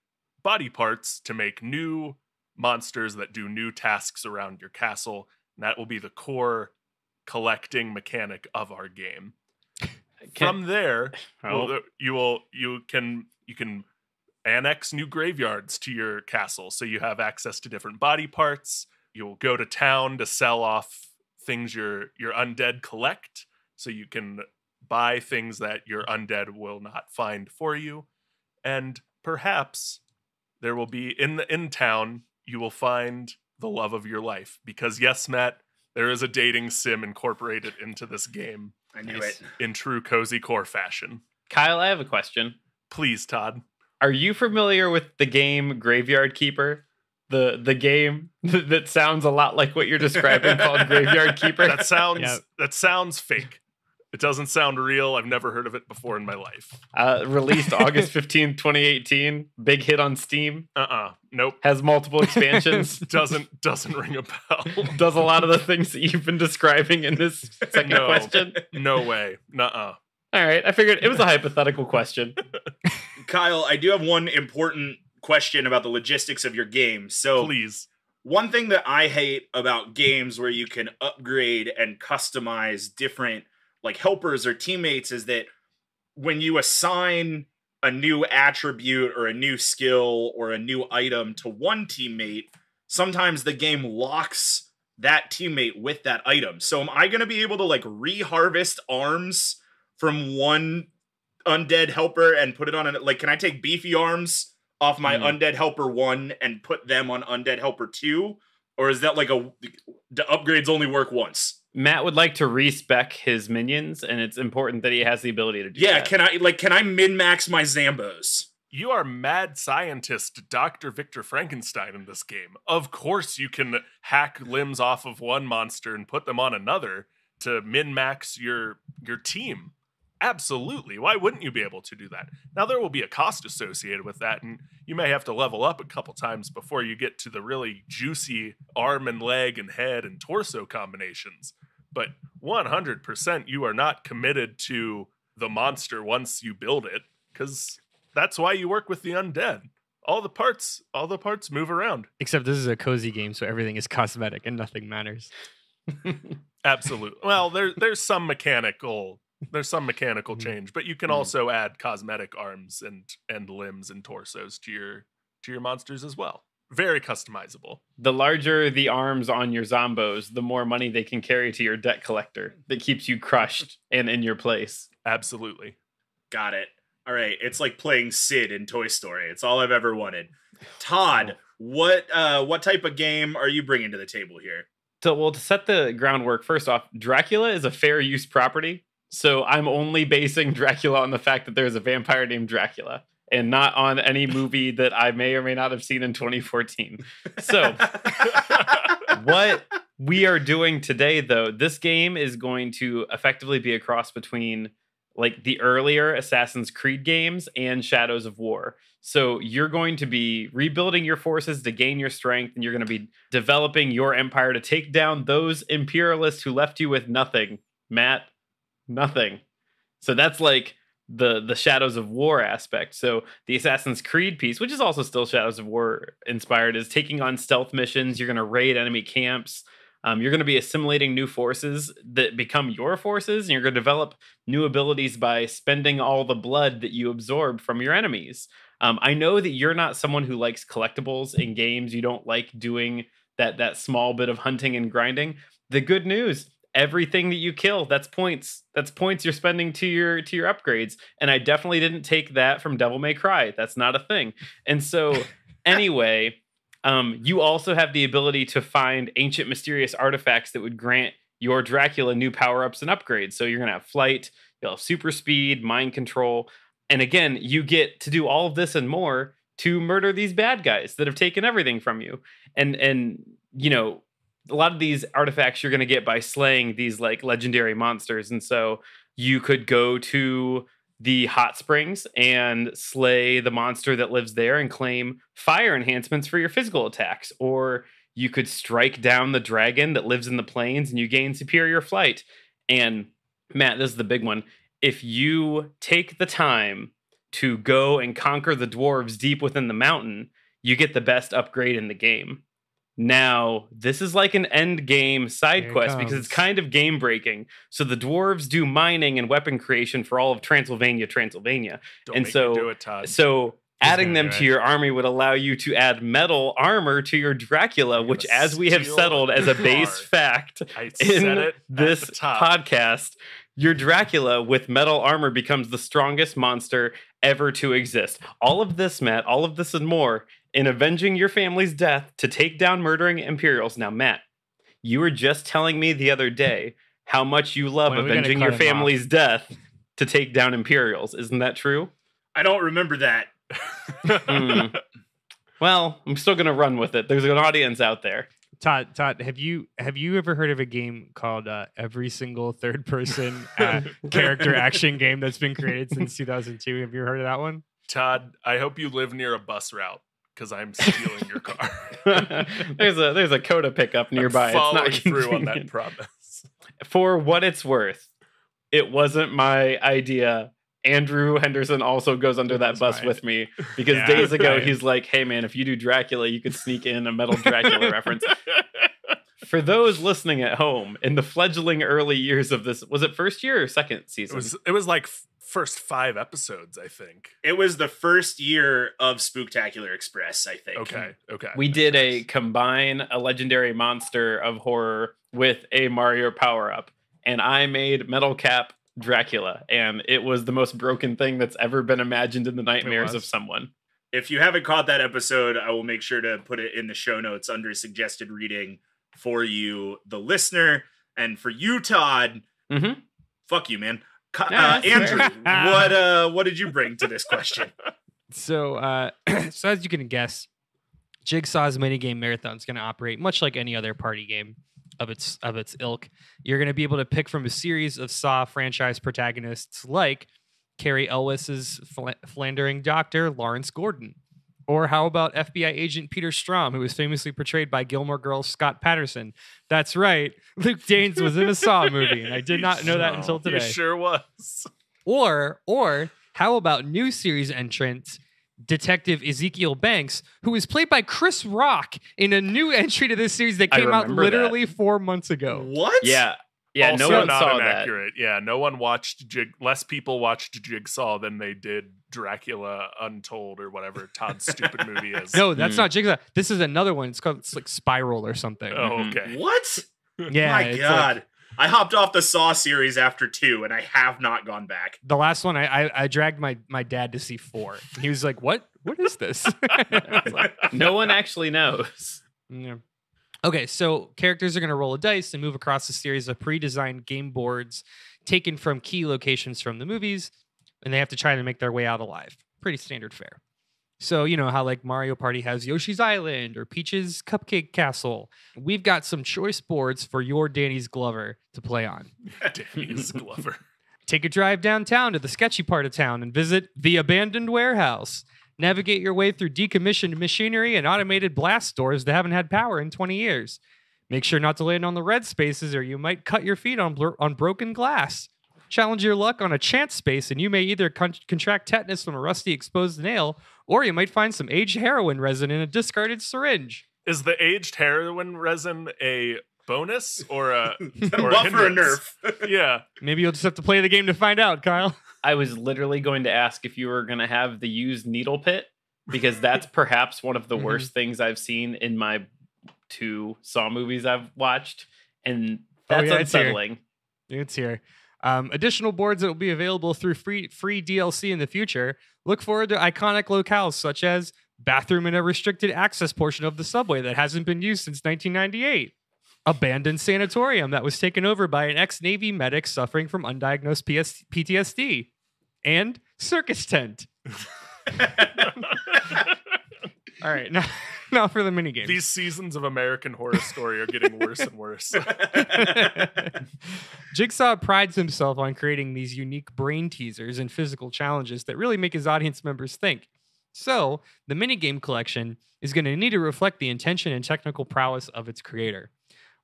body parts to make new monsters that do new tasks around your castle. And that will be the core collecting mechanic of our game. From there, you can annex new graveyards to your castle, so you have access to different body parts. You'll go to town to sell off things your undead collect, so you can buy things that your undead will not find for you. And perhaps there will be in town you will find the love of your life, because yes, Matt, there is a dating sim incorporated into this game. I knew it. In true Cozy Core fashion. Kyle, I have a question. Please, Todd. Are you familiar with the game Graveyard Keeper? The game that sounds a lot like what you're describing called Graveyard Keeper? That sounds fake. It doesn't sound real. I've never heard of it before in my life. Released August 15th, 2018. Big hit on Steam. Nope. Has multiple expansions. Doesn't ring a bell. Does a lot of the things that you've been describing in this second question. No way. Nuh-uh. All right. I figured it was a hypothetical question. Kyle, I do have one important question about the logistics of your game. So please. One thing that I hate about games where you can upgrade and customize different like helpers or teammates is that when you assign a new attribute or a new skill or a new item to one teammate, sometimes the game locks that teammate with that item. So am I going to be able to like reharvest arms from one undead helper and put it on like, can I take beefy arms off my undead helper 1 and put them on undead helper 2? Or is that like the upgrades only work once? Matt would like to respec his minions, and it's important that he has the ability to do that. Yeah, can I min-max my Zambos? You are mad scientist Dr. Victor Frankenstein in this game. Of course you can hack limbs off of one monster and put them on another to min-max your team. Absolutely. Why wouldn't you be able to do that? Now, there will be a cost associated with that, and you may have to level up a couple times before you get to the really juicy arm and leg and head and torso combinations. But 100% you are not committed to the monster once you build it, because that's why you work with the undead. All the parts move around. Except this is a cozy game, so everything is cosmetic and nothing matters. Absolutely. Well, there's some mechanical change, but you can also add cosmetic arms and limbs and torsos to your monsters as well. Very customizable. The larger the arms on your zombos, the more money they can carry to your debt collector that keeps you crushed and in your place. Absolutely. Got it. All right, it's like playing Sid in Toy Story. It's all I've ever wanted. Todd, what type of game are you bringing to the table here? So, well, to set the groundwork, first off, Dracula is a fair use property. So I'm only basing Dracula on the fact that there's a vampire named Dracula and not on any movie that I may or may not have seen in 2014. So what we are doing today, though, this game is going to effectively be a cross between like the earlier Assassin's Creed games and Shadows of War. So you're going to be rebuilding your forces to gain your strength, and you're going to be developing your empire to take down those imperialists who left you with nothing. Matt, nothing. So that's like the Shadows of War aspect. So the Assassin's Creed piece, which is also still Shadows of War inspired, is taking on stealth missions. You're going to raid enemy camps. You're going to be assimilating new forces that become your forces, and you're going to develop new abilities by spending all the blood that you absorb from your enemies. I know that you're not someone who likes collectibles in games. You don't like doing that small bit of hunting and grinding. The good news, everything that you kill, that's points. That's points you're spending to your upgrades. And I definitely didn't take that from Devil May Cry. That's not a thing. And so anyway, you also have the ability to find ancient mysterious artifacts that would grant your Dracula new power-ups and upgrades. So you're going to have flight, you'll have super speed, mind control. And again, you get to do all of this and more to murder these bad guys that have taken everything from you. And you know, a lot of these artifacts you're going to get by slaying these like legendary monsters. And so you could go to the hot springs and slay the monster that lives there and claim fire enhancements for your physical attacks. Or you could strike down the dragon that lives in the plains and you gain superior flight. And Matt, this is the big one. If you take the time to go and conquer the dwarves deep within the mountain, you get the best upgrade in the game. Now, this is like an end game side quest because it's kind of game breaking. So the dwarves do mining and weapon creation for all of Transylvania. Don't and make so, me do it, Todd. So adding them to your army would allow you to add metal armor to your Dracula, which, as we have settled as a base fact in this podcast, your Dracula with metal armor becomes the strongest monster ever to exist. All of this, Matt, all of this and more in avenging your family's death to take down murdering Imperials. Now, Matt, you were just telling me the other day how much you love avenging your family's death to take down Imperials. Isn't that true? I don't remember that. Well, I'm still going to run with it. There's an audience out there. Todd, have you ever heard of a game called Every Single Third Person Character Action Game that's been created since 2002? Have you heard of that one? Todd, I hope you live near a bus route because I'm stealing your car. there's a Coda pickup nearby. I'm following it's not through on that promise. For what it's worth, it wasn't my idea. Andrew Henderson also goes under that bus with me because days ago he's like, hey man, if you do Dracula, you could sneak in a metal Dracula reference. For those listening at home, in the fledgling early years of this, was it first year or second season? It was like first 5 episodes, I think. It was the first year of Spooktacular Express, I think. Okay. We did a combine a legendary monster of horror with a Mario power-up, and I made Metal Cap Dracula, and it was the most broken thing that's ever been imagined in the nightmares of someone. If you haven't caught that episode, I will make sure to put it in the show notes under suggested reading for you, the listener, and for you, Todd. Fuck you, man. Andrew, what did you bring to this question? So, so as you can guess, Jigsaw's minigame marathon is going to operate much like any other party game of its ilk. You're going to be able to pick from a series of Saw franchise protagonists like Carrie Elwes's philandering doctor Lawrence Gordon, or how about FBI agent Peter Strahm, who was famously portrayed by Gilmore Girls Scott Patterson. That's right, Luke Danes was in a Saw movie, and I did not know that until today. He sure was. Or how about new series entrant Detective Ezekiel Banks, who was played by Chris Rock in a new entry to this series that came out remember literally 4 months ago. What? Yeah. Also No one not saw that. inaccurate. Yeah, no one watched less people watched Jigsaw than they did Dracula Untold or whatever Todd's stupid movie is. No, that's not Jigsaw. This is another one. It's like Spiral or something. Oh, okay. What? Yeah, My it's God. like- I hopped off the Saw series after 2, and I have not gone back. the last one, I dragged my dad to see 4. He was like, "What? What is this?" I was like, No one actually knows. yeah. Okay, so characters are going to roll a dice and move across a series of pre-designed game boards taken from key locations from the movies, and they have to try to make their way out alive. Pretty standard fare. So, you know how like Mario Party has Yoshi's Island or Peach's Cupcake Castle. We've got some choice boards for your Danny's Glover to play on. Danny's Glover. Take a drive downtown to the sketchy part of town and visit the abandoned warehouse. Navigate your way through decommissioned machinery and automated blast doors that haven't had power in 20 years. Make sure not to land on the red spaces or you might cut your feet on broken glass. Challenge your luck on a chance space and you may either contract tetanus from a rusty exposed nail or you might find some aged heroin resin in a discarded syringe. Is the aged heroin resin a bonus or a Buff or a hindrance? nerf? Yeah. Maybe you'll just have to play the game to find out, Kyle. I was literally going to ask if you were going to have the used needle pit, because that's perhaps one of the worst things I've seen in my 2 Saw movies I've watched. And that's it's here. unsettling. It's here. Additional boards that will be available through free DLC in the future. Look forward to iconic locales such as bathroom in a restricted access portion of the subway that hasn't been used since 1998. Abandoned sanatorium that was taken over by an ex-Navy medic suffering from undiagnosed PTSD. And circus tent. All right, now for the minigame. These seasons of American Horror Story are getting worse and worse. Jigsaw prides himself on creating these unique brain teasers and physical challenges that really make his audience members think. So, the minigame collection is going to need to reflect the intention and technical prowess of its creator.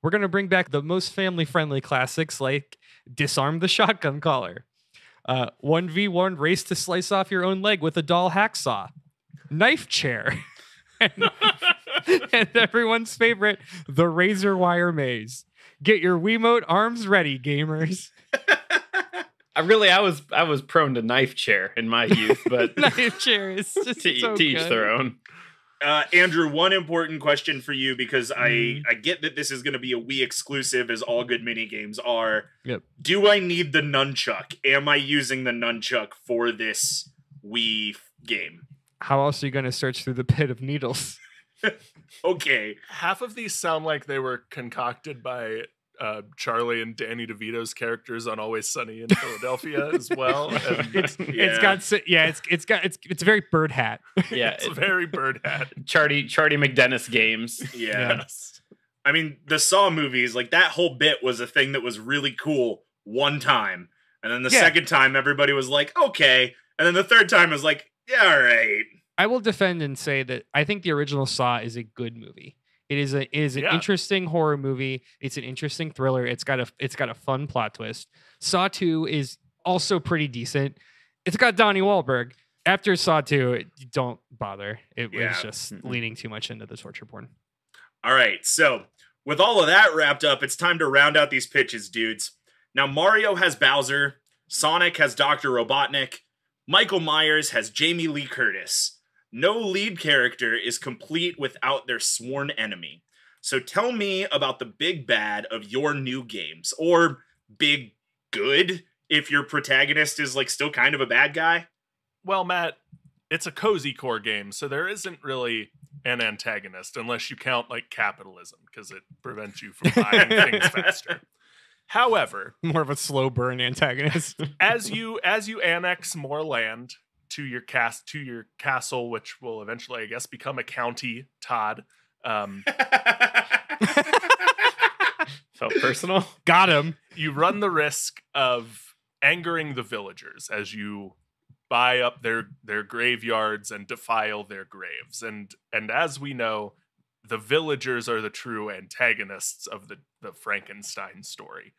We're going to bring back the most family-friendly classics like Disarm the Shotgun Collar, 1v1 Race to Slice Off Your Own Leg with a Doll Hacksaw, Knife Chair, and everyone's favorite, the Razor Wire Maze. Get your Wiimote arms ready, gamers. I was prone to knife chair in my youth, but Knife Chair is just to so each good. their own. Andrew, one important question for you, because I get that this is going to be a Wii exclusive, as all good mini games are. Yep. Do I need the nunchuck? Am I using the nunchuck for this Wii game? How else are you going to search through the pit of needles? Okay. Half of these sound like they were concocted by Charlie and Danny DeVito's characters on Always Sunny in Philadelphia as well. And It's very bird hat. Yeah, it's a very bird hat. Charlie McDennis games. Yeah. I mean, the Saw movies, like that whole bit was a thing that was really cool one time. And then the second time, everybody was like, okay. And then the third time was like, yeah, all right. I will defend and say that I think the original Saw is a good movie. It is an interesting horror movie. It's an interesting thriller. It's got a fun plot twist. Saw 2 is also pretty decent. It's got Donnie Wahlberg. After Saw 2, don't bother. It was just leaning too much into the torture porn. All right, so with all of that wrapped up, it's time to round out these pitches, dudes. Now, Mario has Bowser, Sonic has Dr. Robotnik, Michael Myers has Jamie Lee Curtis. No lead character is complete without their sworn enemy. So tell me about the big bad of your new games, or big good if your protagonist is like still kind of a bad guy. Well, Matt, it's a cozy core game, so there isn't really an antagonist unless you count like capitalism, because it prevents you from buying things faster. However, More of a slow burn antagonist. as you annex more land, to your castle, which will eventually, I guess, become a county, Todd. Felt personal. Got him. You run the risk of angering the villagers as you buy up their graveyards and defile their graves. And as we know, the villagers are the true antagonists of the Frankenstein story.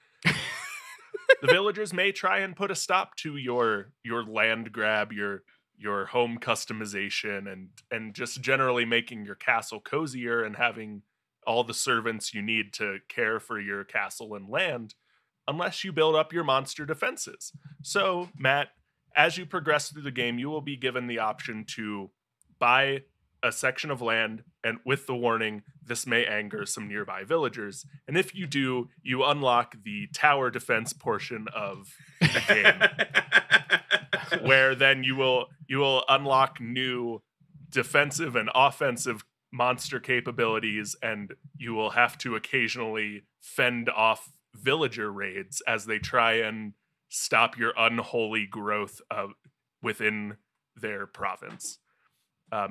The villagers may try and put a stop to your land grab, your home customization, and just generally making your castle cozier and having all the servants you need to care for your castle and land, unless you build up your monster defenses. So, Matt, as you progress through the game, you will be given the option to buy a section of land, and with the warning, this may anger some nearby villagers. And if you do, you unlock the tower defense portion of the game, where then you will unlock new defensive and offensive monster capabilities, and you will have to occasionally fend off villager raids as they try and stop your unholy growth within their province.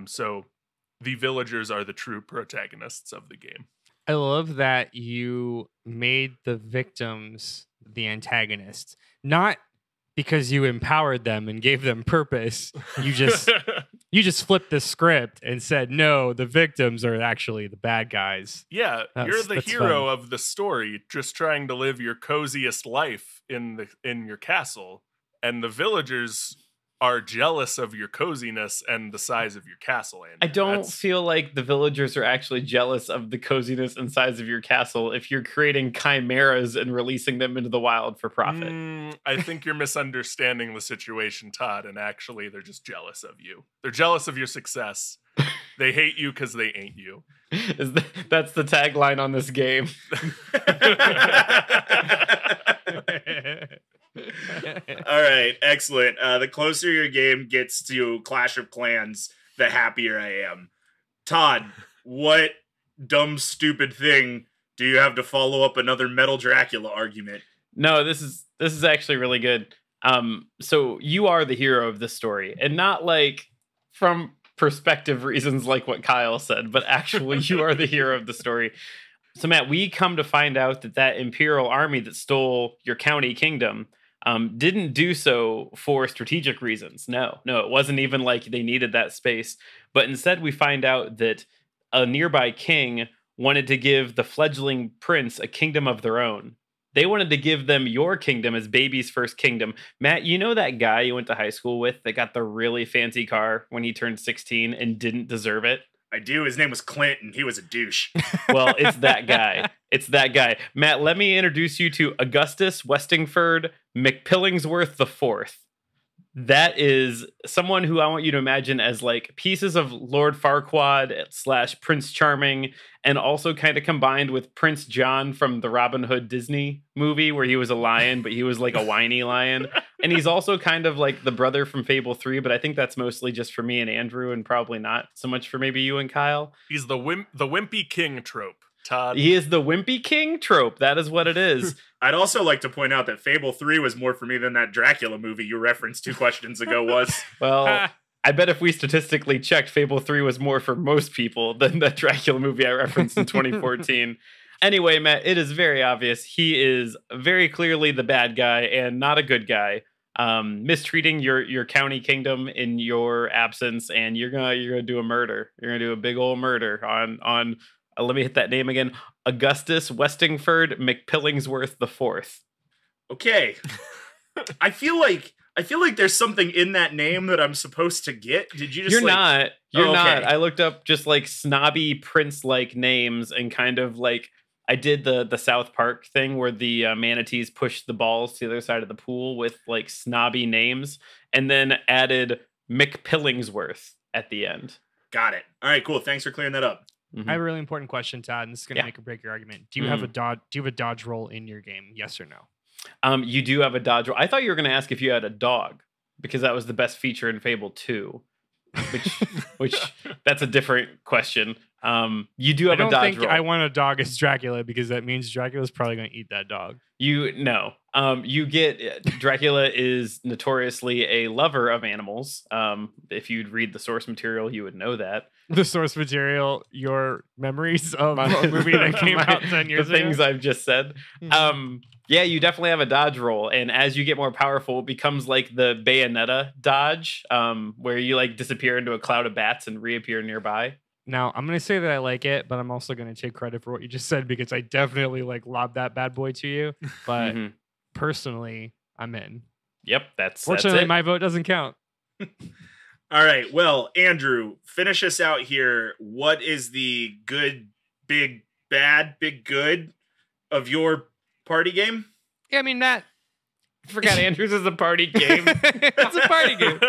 So the villagers are the true protagonists of the game. I love that you made the victims the antagonists, not because you empowered them and gave them purpose. You just flipped the script and said, no, the victims are actually the bad guys. Yeah, you're the that's hero fun. of the story, just trying to live your coziest life in your castle, and the villagers are jealous of your coziness and the size of your castle. Andrew. I don't feel like the villagers are actually jealous of the coziness and size of your castle if you're creating chimeras and releasing them into the wild for profit. I think you're misunderstanding the situation, Todd, and actually they're just jealous of you. They're jealous of your success. They hate you because they ain't you. That's the tagline on this game. All right, excellent. The closer your game gets to Clash of Clans, the happier I am. Todd, what dumb, stupid thing do you have to follow up another Metal Dracula argument? No, this is actually really good. So you are the hero of this story, and not like from perspective reasons like what Kyle said, but actually you are the hero of the story. So Matt, we come to find out that Imperial army that stole your county kingdom didn't do so for strategic reasons. No, it wasn't even like they needed that space. But instead, we find out that a nearby king wanted to give the fledgling prince a kingdom of their own. They wanted to give them your kingdom as baby's first kingdom. Matt, you know that guy you went to high school with that got the really fancy car when he turned 16 and didn't deserve it? I do. His name was Clint, and he was a douche. Well, it's that guy. It's that guy. Matt, let me introduce you to Augustus Westingford McPillingsworth IV. That is someone who I want you to imagine as like pieces of Lord Farquaad / Prince Charming, and also kind of combined with Prince John from the Robin Hood Disney movie where he was a lion, but he was like a whiny lion. And he's also kind of like the brother from Fable 3, but I think that's mostly just for me and Andrew and probably not so much for maybe you and Kyle. He's the wimpy king trope, Todd. He is the wimpy king trope. That is what it is. I'd also like to point out that Fable 3 was more for me than that Dracula movie you referenced 2 questions ago was. Well, I bet if we statistically checked, Fable 3 was more for most people than that Dracula movie I referenced in 2014. Anyway, Matt, it is very obvious. He is very clearly the bad guy and not a good guy. Mistreating your county kingdom in your absence, and you're gonna do a murder. You're gonna do a big old murder on let me hit that name again. Augustus Westingford McPillingsworth IV. Okay. I feel like there's something in that name that I'm supposed to get. Did you just You're not. You're not. Okay. I looked up just like snobby prince-like names and kind of like I did the South Park thing where the manatees pushed the balls to the other side of the pool with like snobby names and then added McPillingsworth at the end. Got it. All right, cool. Thanks for clearing that up. I have a really important question, Todd, and this is going to make or break your argument. Do you have a dodge? Do you have a dodge roll in your game? Yes or no? You do have a dodge roll. I thought you were going to ask if you had a dog because that was the best feature in Fable 2, which that's a different question. You do have I a don't dodge think roll. I want a dog as Dracula because that means Dracula's probably going to eat that dog. You get Dracula is notoriously a lover of animals. If you'd read the source material, you would know that. The source material, your memories of a movie that came out 10 years the ago. things I've just said. Yeah, you definitely have a dodge roll, and as you get more powerful, it becomes like the Bayonetta dodge, where you like disappear into a cloud of bats and reappear nearby. Now, I'm going to say that I like it, but I'm also going to take credit for what you just said because I definitely like lobbed that bad boy to you. But personally, I'm in. Yep, that's Fortunately, it. my vote doesn't count. All right. Well, Andrew, finish us out here. What is the good, big, bad, big good of your party game? Yeah, I mean, Matt. I forgot Andrews is a party game. It's a party game.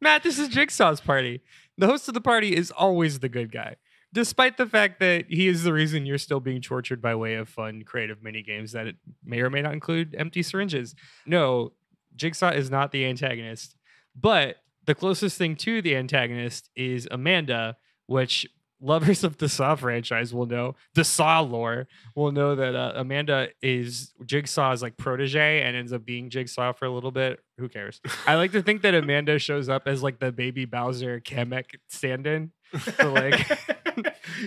Matt, this is Jigsaw's party. The host of the party is always the good guy, despite the fact that he is the reason you're still being tortured by way of fun, creative mini games that it may or may not include empty syringes. No, Jigsaw is not the antagonist, but the closest thing to the antagonist is Amanda, which lovers of the Saw franchise will know, the Saw lore will know that Amanda is Jigsaw's like protege and ends up being Jigsaw for a little bit. Who cares? I like to think that Amanda shows up as like the baby Bowser Kamek stand-in. So like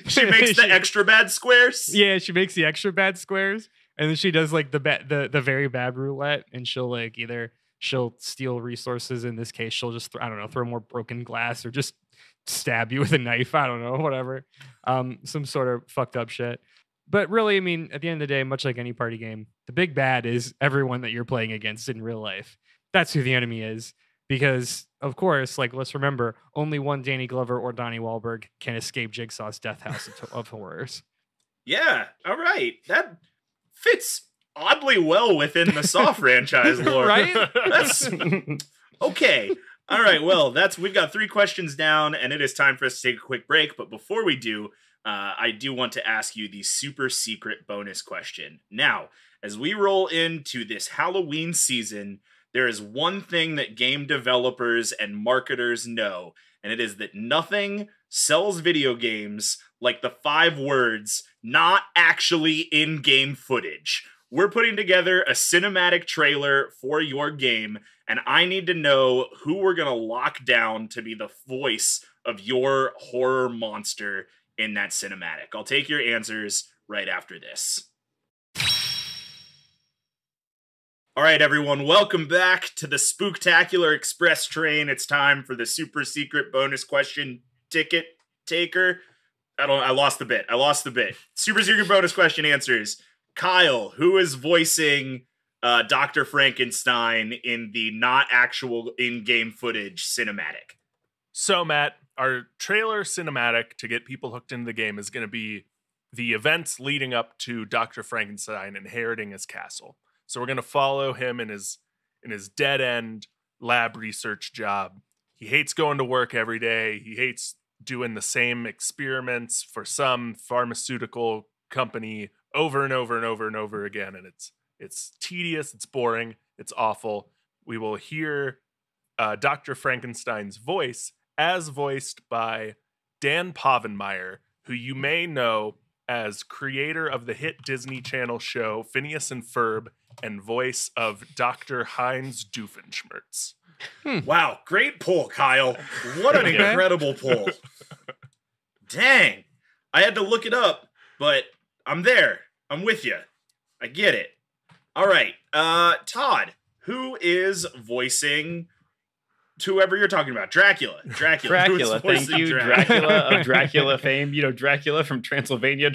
she makes the extra bad squares. Yeah, she makes the extra bad squares, and then she does like the very bad roulette, and she'll like either she'll steal resources. In this case, she'll just throw more broken glass or just stab you with a knife. I don't know, whatever. Some sort of fucked up shit. But really, I mean, at the end of the day, much like any party game, the big bad is everyone that you're playing against in real life. That's who the enemy is. Because, of course, like, let's remember, only one Danny Glover or Donnie Wahlberg can escape Jigsaw's death house of horrors. Yeah, all right. That fits oddly well within the Saw franchise lore. Right? That's okay. All right, well, we've got 3 questions down, and it is time for us to take a quick break. But before we do, I do want to ask you the super secret bonus question. Now, as we roll into this Halloween season, there is one thing that game developers and marketers know, and it is that nothing sells video games like the 5 words, not actually in-game footage. We're putting together a cinematic trailer for your game, and I need to know who we're going to lock down to be the voice of your horror monster in that cinematic. I'll take your answers right after this. All right, everyone, welcome back to the Spooktacular Express train. It's time for the super secret bonus question ticket taker. I lost the bit. Super secret bonus question answers. Kyle, who is voicing Dr. Frankenstein in the not actual in-game footage cinematic? So, Matt, our trailer cinematic to get people hooked into the game is going to be the events leading up to Dr. Frankenstein inheriting his castle. So we're going to follow him in his dead-end lab research job. He hates going to work every day. He hates doing the same experiments for some pharmaceutical company over and over and over and over again. And it's tedious, it's boring, it's awful. We will hear Dr. Frankenstein's voice as voiced by Dan Povenmire, who you may know as creator of the hit Disney Channel show Phineas and Ferb and voice of Dr. Heinz Doofenshmirtz. Wow, great pull, Kyle. What an incredible pull. Dang. I had to look it up, but I'm there. I'm with you. I get it. All right. Todd, who is voicing whoever you're talking about? Dracula. Thank you. Dracula of Dracula fame. You know, Dracula from Transylvania.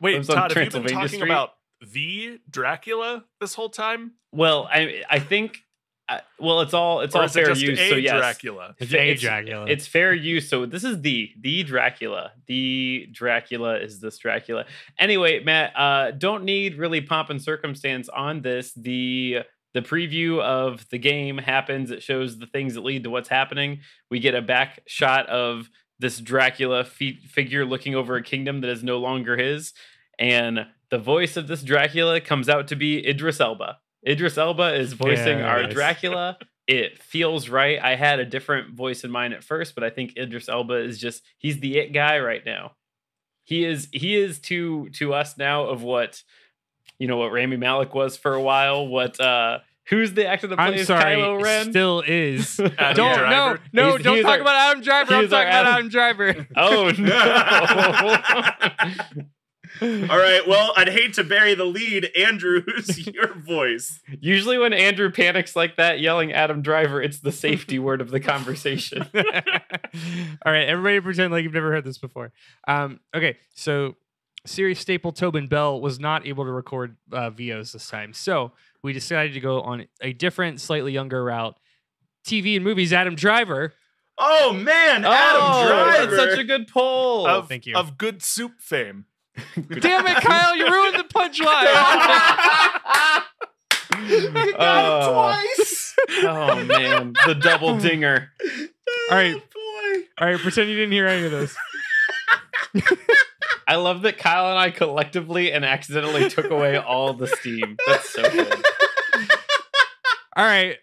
Wait, Todd, have you been talking Street? about the Dracula this whole time? Well, I think... it's all fair use. So yes, Dracula. It's Dracula. It's fair use. So this is the Dracula. The Dracula is this Dracula. Anyway, Matt, don't need really pomp and circumstance on this. The preview of the game happens. It shows the things that lead to what's happening. We get a back shot of this Dracula figure looking over a kingdom that is no longer his, and the voice of this Dracula comes out to be Idris Elba. Idris Elba is voicing our Dracula. it feels right. I had a different voice in mind at first, but I think Idris Elba is he's the it guy right now. He is to us now of what what Rami Malek was for a while. What who's the actor that plays Kylo Ren? Still is. Adam Don't Driver. don't talk about Adam Driver. I'm talking about Adam Driver. Oh no. All right, well, I'd hate to bury the lead. Andrew, who's your voice? Usually when Andrew panics like that, yelling Adam Driver, it's the safety word of the conversation. All right, everybody pretend like you've never heard this before. Okay, so series staple Tobin Bell was not able to record VOs this time, so we decided to go on a different, slightly younger route. TV and movies, Adam Driver. Oh, man, Adam Driver. That's such a good poll. Thank you. Of good soup fame. Damn it, Kyle, you ruined the punchline. You got it twice. Oh, man. The double dinger. All right. Boy. All right, pretend you didn't hear any of this. I love that Kyle and I collectively and accidentally took away all the steam. That's so good. All right.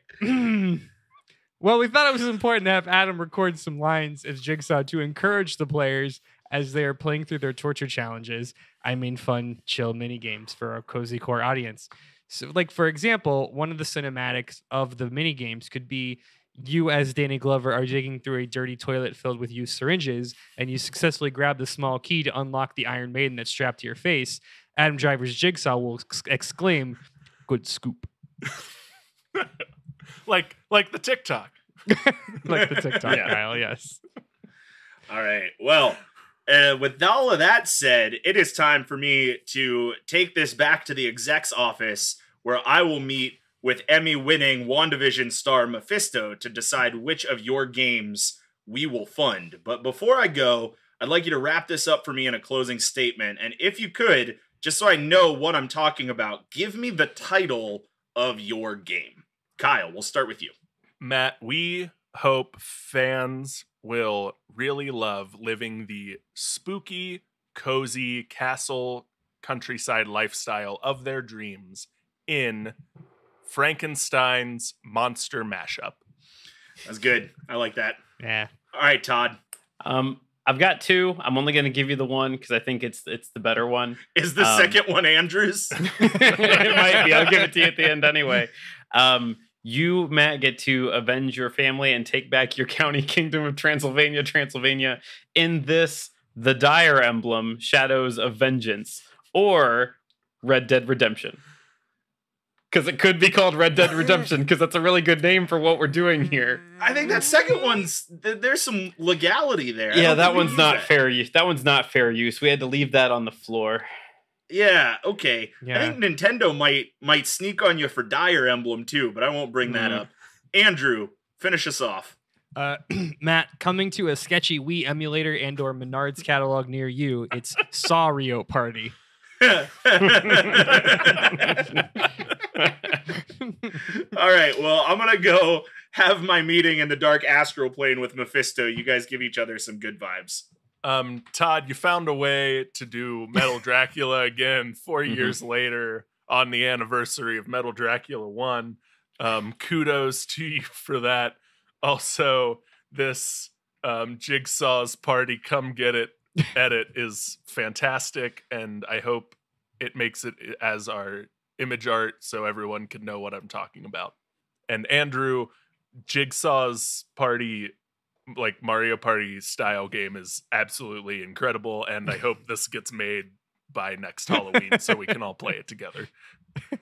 Well, we thought it was important to have Adam record some lines as Jigsaw to encourage the players as they are playing through their torture challenges. I mean, fun, chill mini games for our cozy core audience. So, like, for example, one of the cinematics of the mini games could be you as Danny Glover are digging through a dirty toilet filled with used syringes, and you successfully grab the small key to unlock the Iron Maiden that's strapped to your face. Adam Driver's Jigsaw will exclaim, "Good scoop." like the TikTok. Like the TikTok, Kyle, yes. All right, well, with all of that said, it is time for me to take this back to the exec's office, where I will meet with Emmy-winning WandaVision star Mephisto to decide which of your games we will fund. But before I go, I'd like you to wrap this up for me in a closing statement. And if you could, just so I know what I'm talking about, give me the title of your game. Kyle, we'll start with you. Matt, we hope fans will really love living the spooky, cozy castle countryside lifestyle of their dreams in Frankenstein's monster mashup. That's good. I like that. Yeah. All right, Todd. I've got two. I'm only going to give you the one because I think it's the better one. Is the second one Andrew's? It might be. I'll give it to you at the end anyway. You, Matt, get to avenge your family and take back your county kingdom of Transylvania, in this The Dire Emblem, Shadows of Vengeance, or Red Dead Redemption. Because it could be called Red Dead Redemption, because that's a really good name for what we're doing here. I think that second one's, there's some legality there. Yeah, that one's not fair use. That one's not fair use. We had to leave that on the floor. Yeah, okay. Yeah. I think Nintendo might sneak on you for Dire Emblem too, but I won't bring that up. Andrew, finish us off. Matt, coming to a sketchy Wii emulator and or Menards catalog near you, it's Saw Party. All right, well, I'm gonna go have my meeting in the dark astral plane with Mephisto. You guys give each other some good vibes. Todd, you found a way to do Metal Dracula again 4 years later on the anniversary of Metal Dracula 1. Kudos to you for that. Also, this Jigsaw's Party Come Get It edit is fantastic, and I hope it makes it as our image art so everyone can know what I'm talking about. And Andrew, Jigsaw's Party, like Mario Party style game, is absolutely incredible, and I hope this gets made by next Halloween so we can all play it together.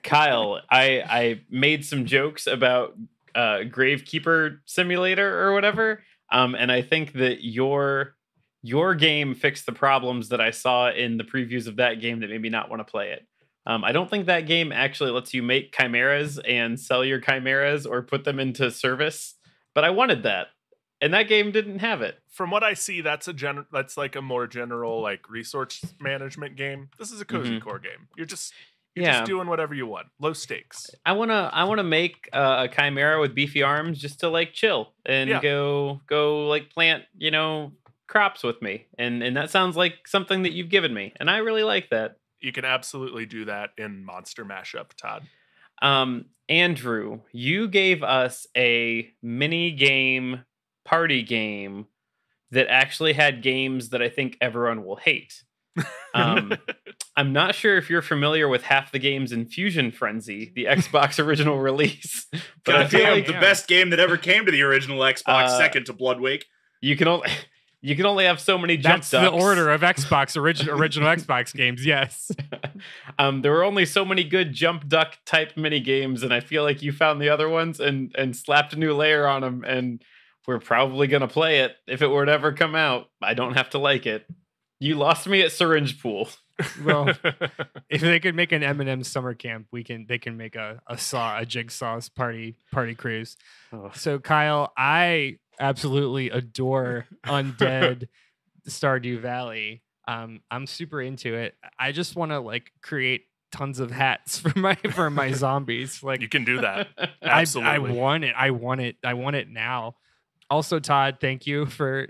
Kyle, I made some jokes about Gravekeeper Simulator or whatever, and I think that your game fixed the problems that I saw in the previews of that game that made me not want to play it. I don't think that game actually lets you make chimeras and sell your chimeras or put them into service, but I wanted that. And that game didn't have it. From what I see, that's like a more general like resource management game. This is a cozy core game. You're just doing whatever you want. Low stakes. I wanna make a chimera with beefy arms just to like chill and go like plant crops with me. And that sounds like something that you've given me, and I really like that. You can absolutely do that in Monster Mashup, Todd. Andrew, you gave us a mini game party game that actually had games that I think everyone will hate. I'm not sure if you're familiar with half the games in Fuzion Frenzy, the Xbox original release. But I feel Goddamn, like the best game that ever came to the original Xbox, second to Bloodwake. you can only have so many jump That's ducks. the order of Xbox original Xbox games. Yes. There were only so many good jump duck type mini games, and I feel like you found the other ones and slapped a new layer on them, and we're probably gonna play it if it were to ever come out. I don't have to like it. You lost me at Syringe Pool. Well, if they could make an M&M summer camp, they can make a Jigsaw's party cruise. Oh. So Kyle, I absolutely adore Undead Stardew Valley. I'm super into it. I just want to like create tons of hats for my zombies. Like You can do that. I Absolutely. want it now. Also, Todd, thank you for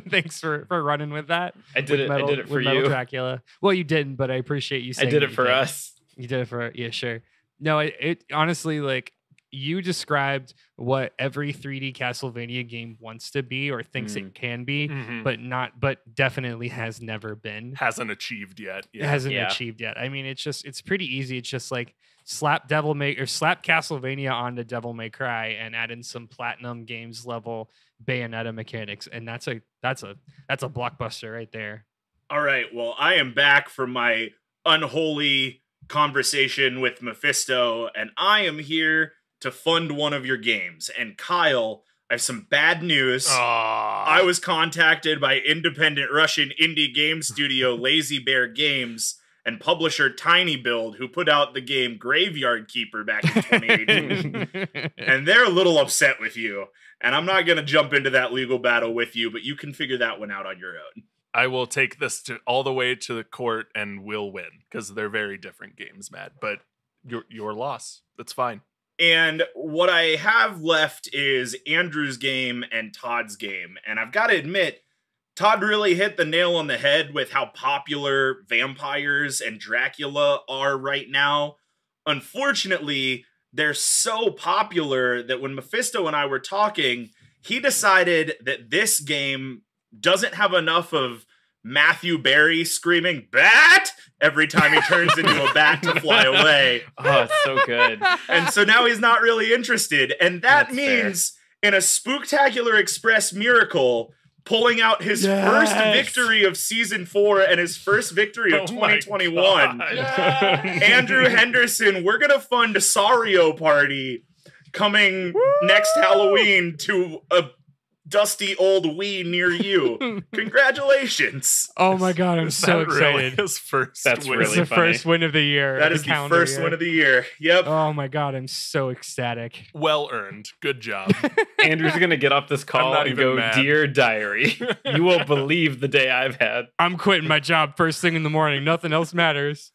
thanks for running with that. I did it for you. Dracula. Well, you didn't, but I appreciate you I saying did that it you for did. us. You did it for sure. No, it honestly, like, you described what every 3D Castlevania game wants to be or thinks it can be, Mhm. but definitely has never been. Hasn't achieved yet. It hasn't achieved yet. I mean, it's pretty easy. It's just like slap Castlevania onto Devil May Cry and add in some Platinum Games level Bayonetta mechanics, and that's a blockbuster right there. All right, well, I am back from my unholy conversation with Mephisto, and I am here to fund one of your games. And Kyle, I have some bad news. I was contacted by independent Russian indie game studio Lazy Bear Games and publisher Tiny Build, who put out the game Graveyard Keeper back in 2018. And they're a little upset with you. And I'm not going to jump into that legal battle with you, but you can figure that one out on your own. I will take this all the way to the court and we'll win because they're very different games, Matt. But your loss. That's fine. And what I have left is Andrew's game and Todd's game. And I've got to admit, Todd really hit the nail on the head with how popular vampires and Dracula are right now. Unfortunately, they're so popular that when Mephisto and I were talking, he decided that this game doesn't have enough of Matthew Berry screaming "bat" every time he turns into a bat to fly away. Oh, it's so good. And so now he's not really interested. And that That's means in a Spooktacular Express miracle, pulling out his first victory of season 4 and his first victory of 2021, Andrew Henderson, we're going to fund a Sario party coming next Halloween to a dusty old Wii near you. Congratulations. Oh my god, I'm so excited. Really his first That's win. really It's the funny. first win of the year. That is the first win of the year. Yep. Oh my god, I'm so ecstatic. Well earned. Good job. Andrew's gonna get off this call not and even go, mad. "Dear diary, you won't believe the day I've had." I'm quitting my job first thing in the morning. Nothing else matters.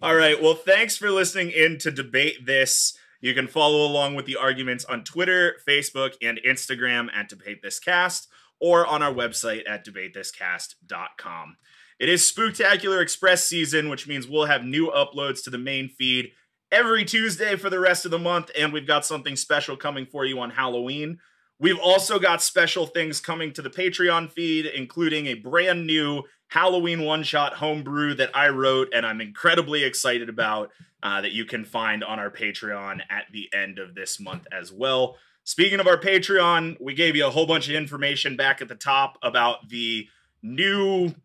All right. Well, thanks for listening in to Debate This. You can follow along with the arguments on Twitter, Facebook, and Instagram at Debate This Cast, or on our website at debatethiscast.com. It is Spooktacular Express season, which means we'll have new uploads to the main feed every Tuesday for the rest of the month, and we've got something special coming for you on Halloween. We've also got special things coming to the Patreon feed, including a brand new Halloween one-shot homebrew that I wrote, and I'm incredibly excited about, that you can find on our Patreon at the end of this month as well. Speaking of our Patreon, we gave you a whole bunch of information back at the top about the new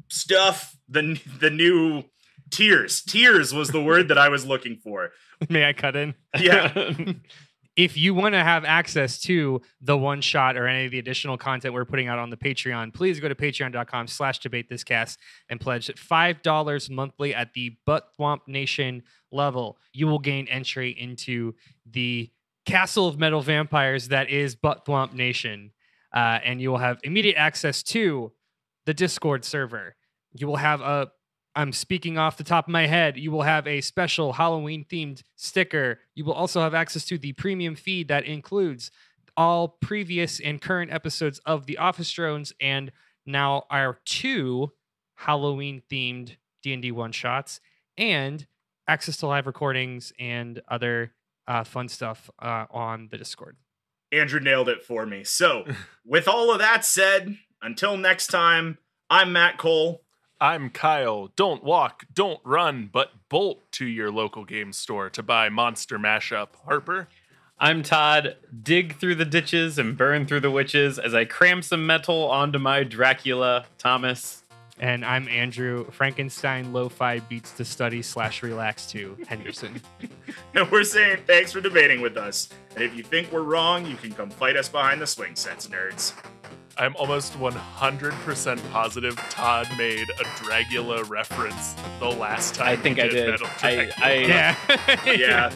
stuff, the new tiers. Tiers was the word that I was looking for. May I cut in? Yeah. If you want to have access to the one shot or any of the additional content we're putting out on the Patreon, please go to patreon.com/debatethiscast and pledge at $5 monthly at the Butt Thwomp Nation level. You will gain entry into the Castle of Metal Vampires that is Butt Thwomp Nation. And you will have immediate access to the Discord server. You will have I'm speaking off the top of my head. You will have a special Halloween-themed sticker. You will also have access to the premium feed that includes all previous and current episodes of The Office Drones and now our 2 Halloween-themed D&D one-shots. And access to live recordings and other fun stuff on the Discord. Andrew nailed it for me. So, with all of that said, until next time, I'm Matt Cole. I'm Kyle. Don't walk, don't run, but bolt to your local game store to buy Monster Mashup. Harper. I'm Todd. Dig through the ditches and burn through the witches as I cram some metal onto my Dracula. Thomas. And I'm Andrew. Frankenstein lo-fi beats to study / relax to Henderson. And we're saying thanks for debating with us. And if you think we're wrong, you can come fight us behind the swing sets, nerds. I'm almost 100% positive Todd made a Dracula reference the last time I think we I did. Metal Dracula. Yeah. Yeah.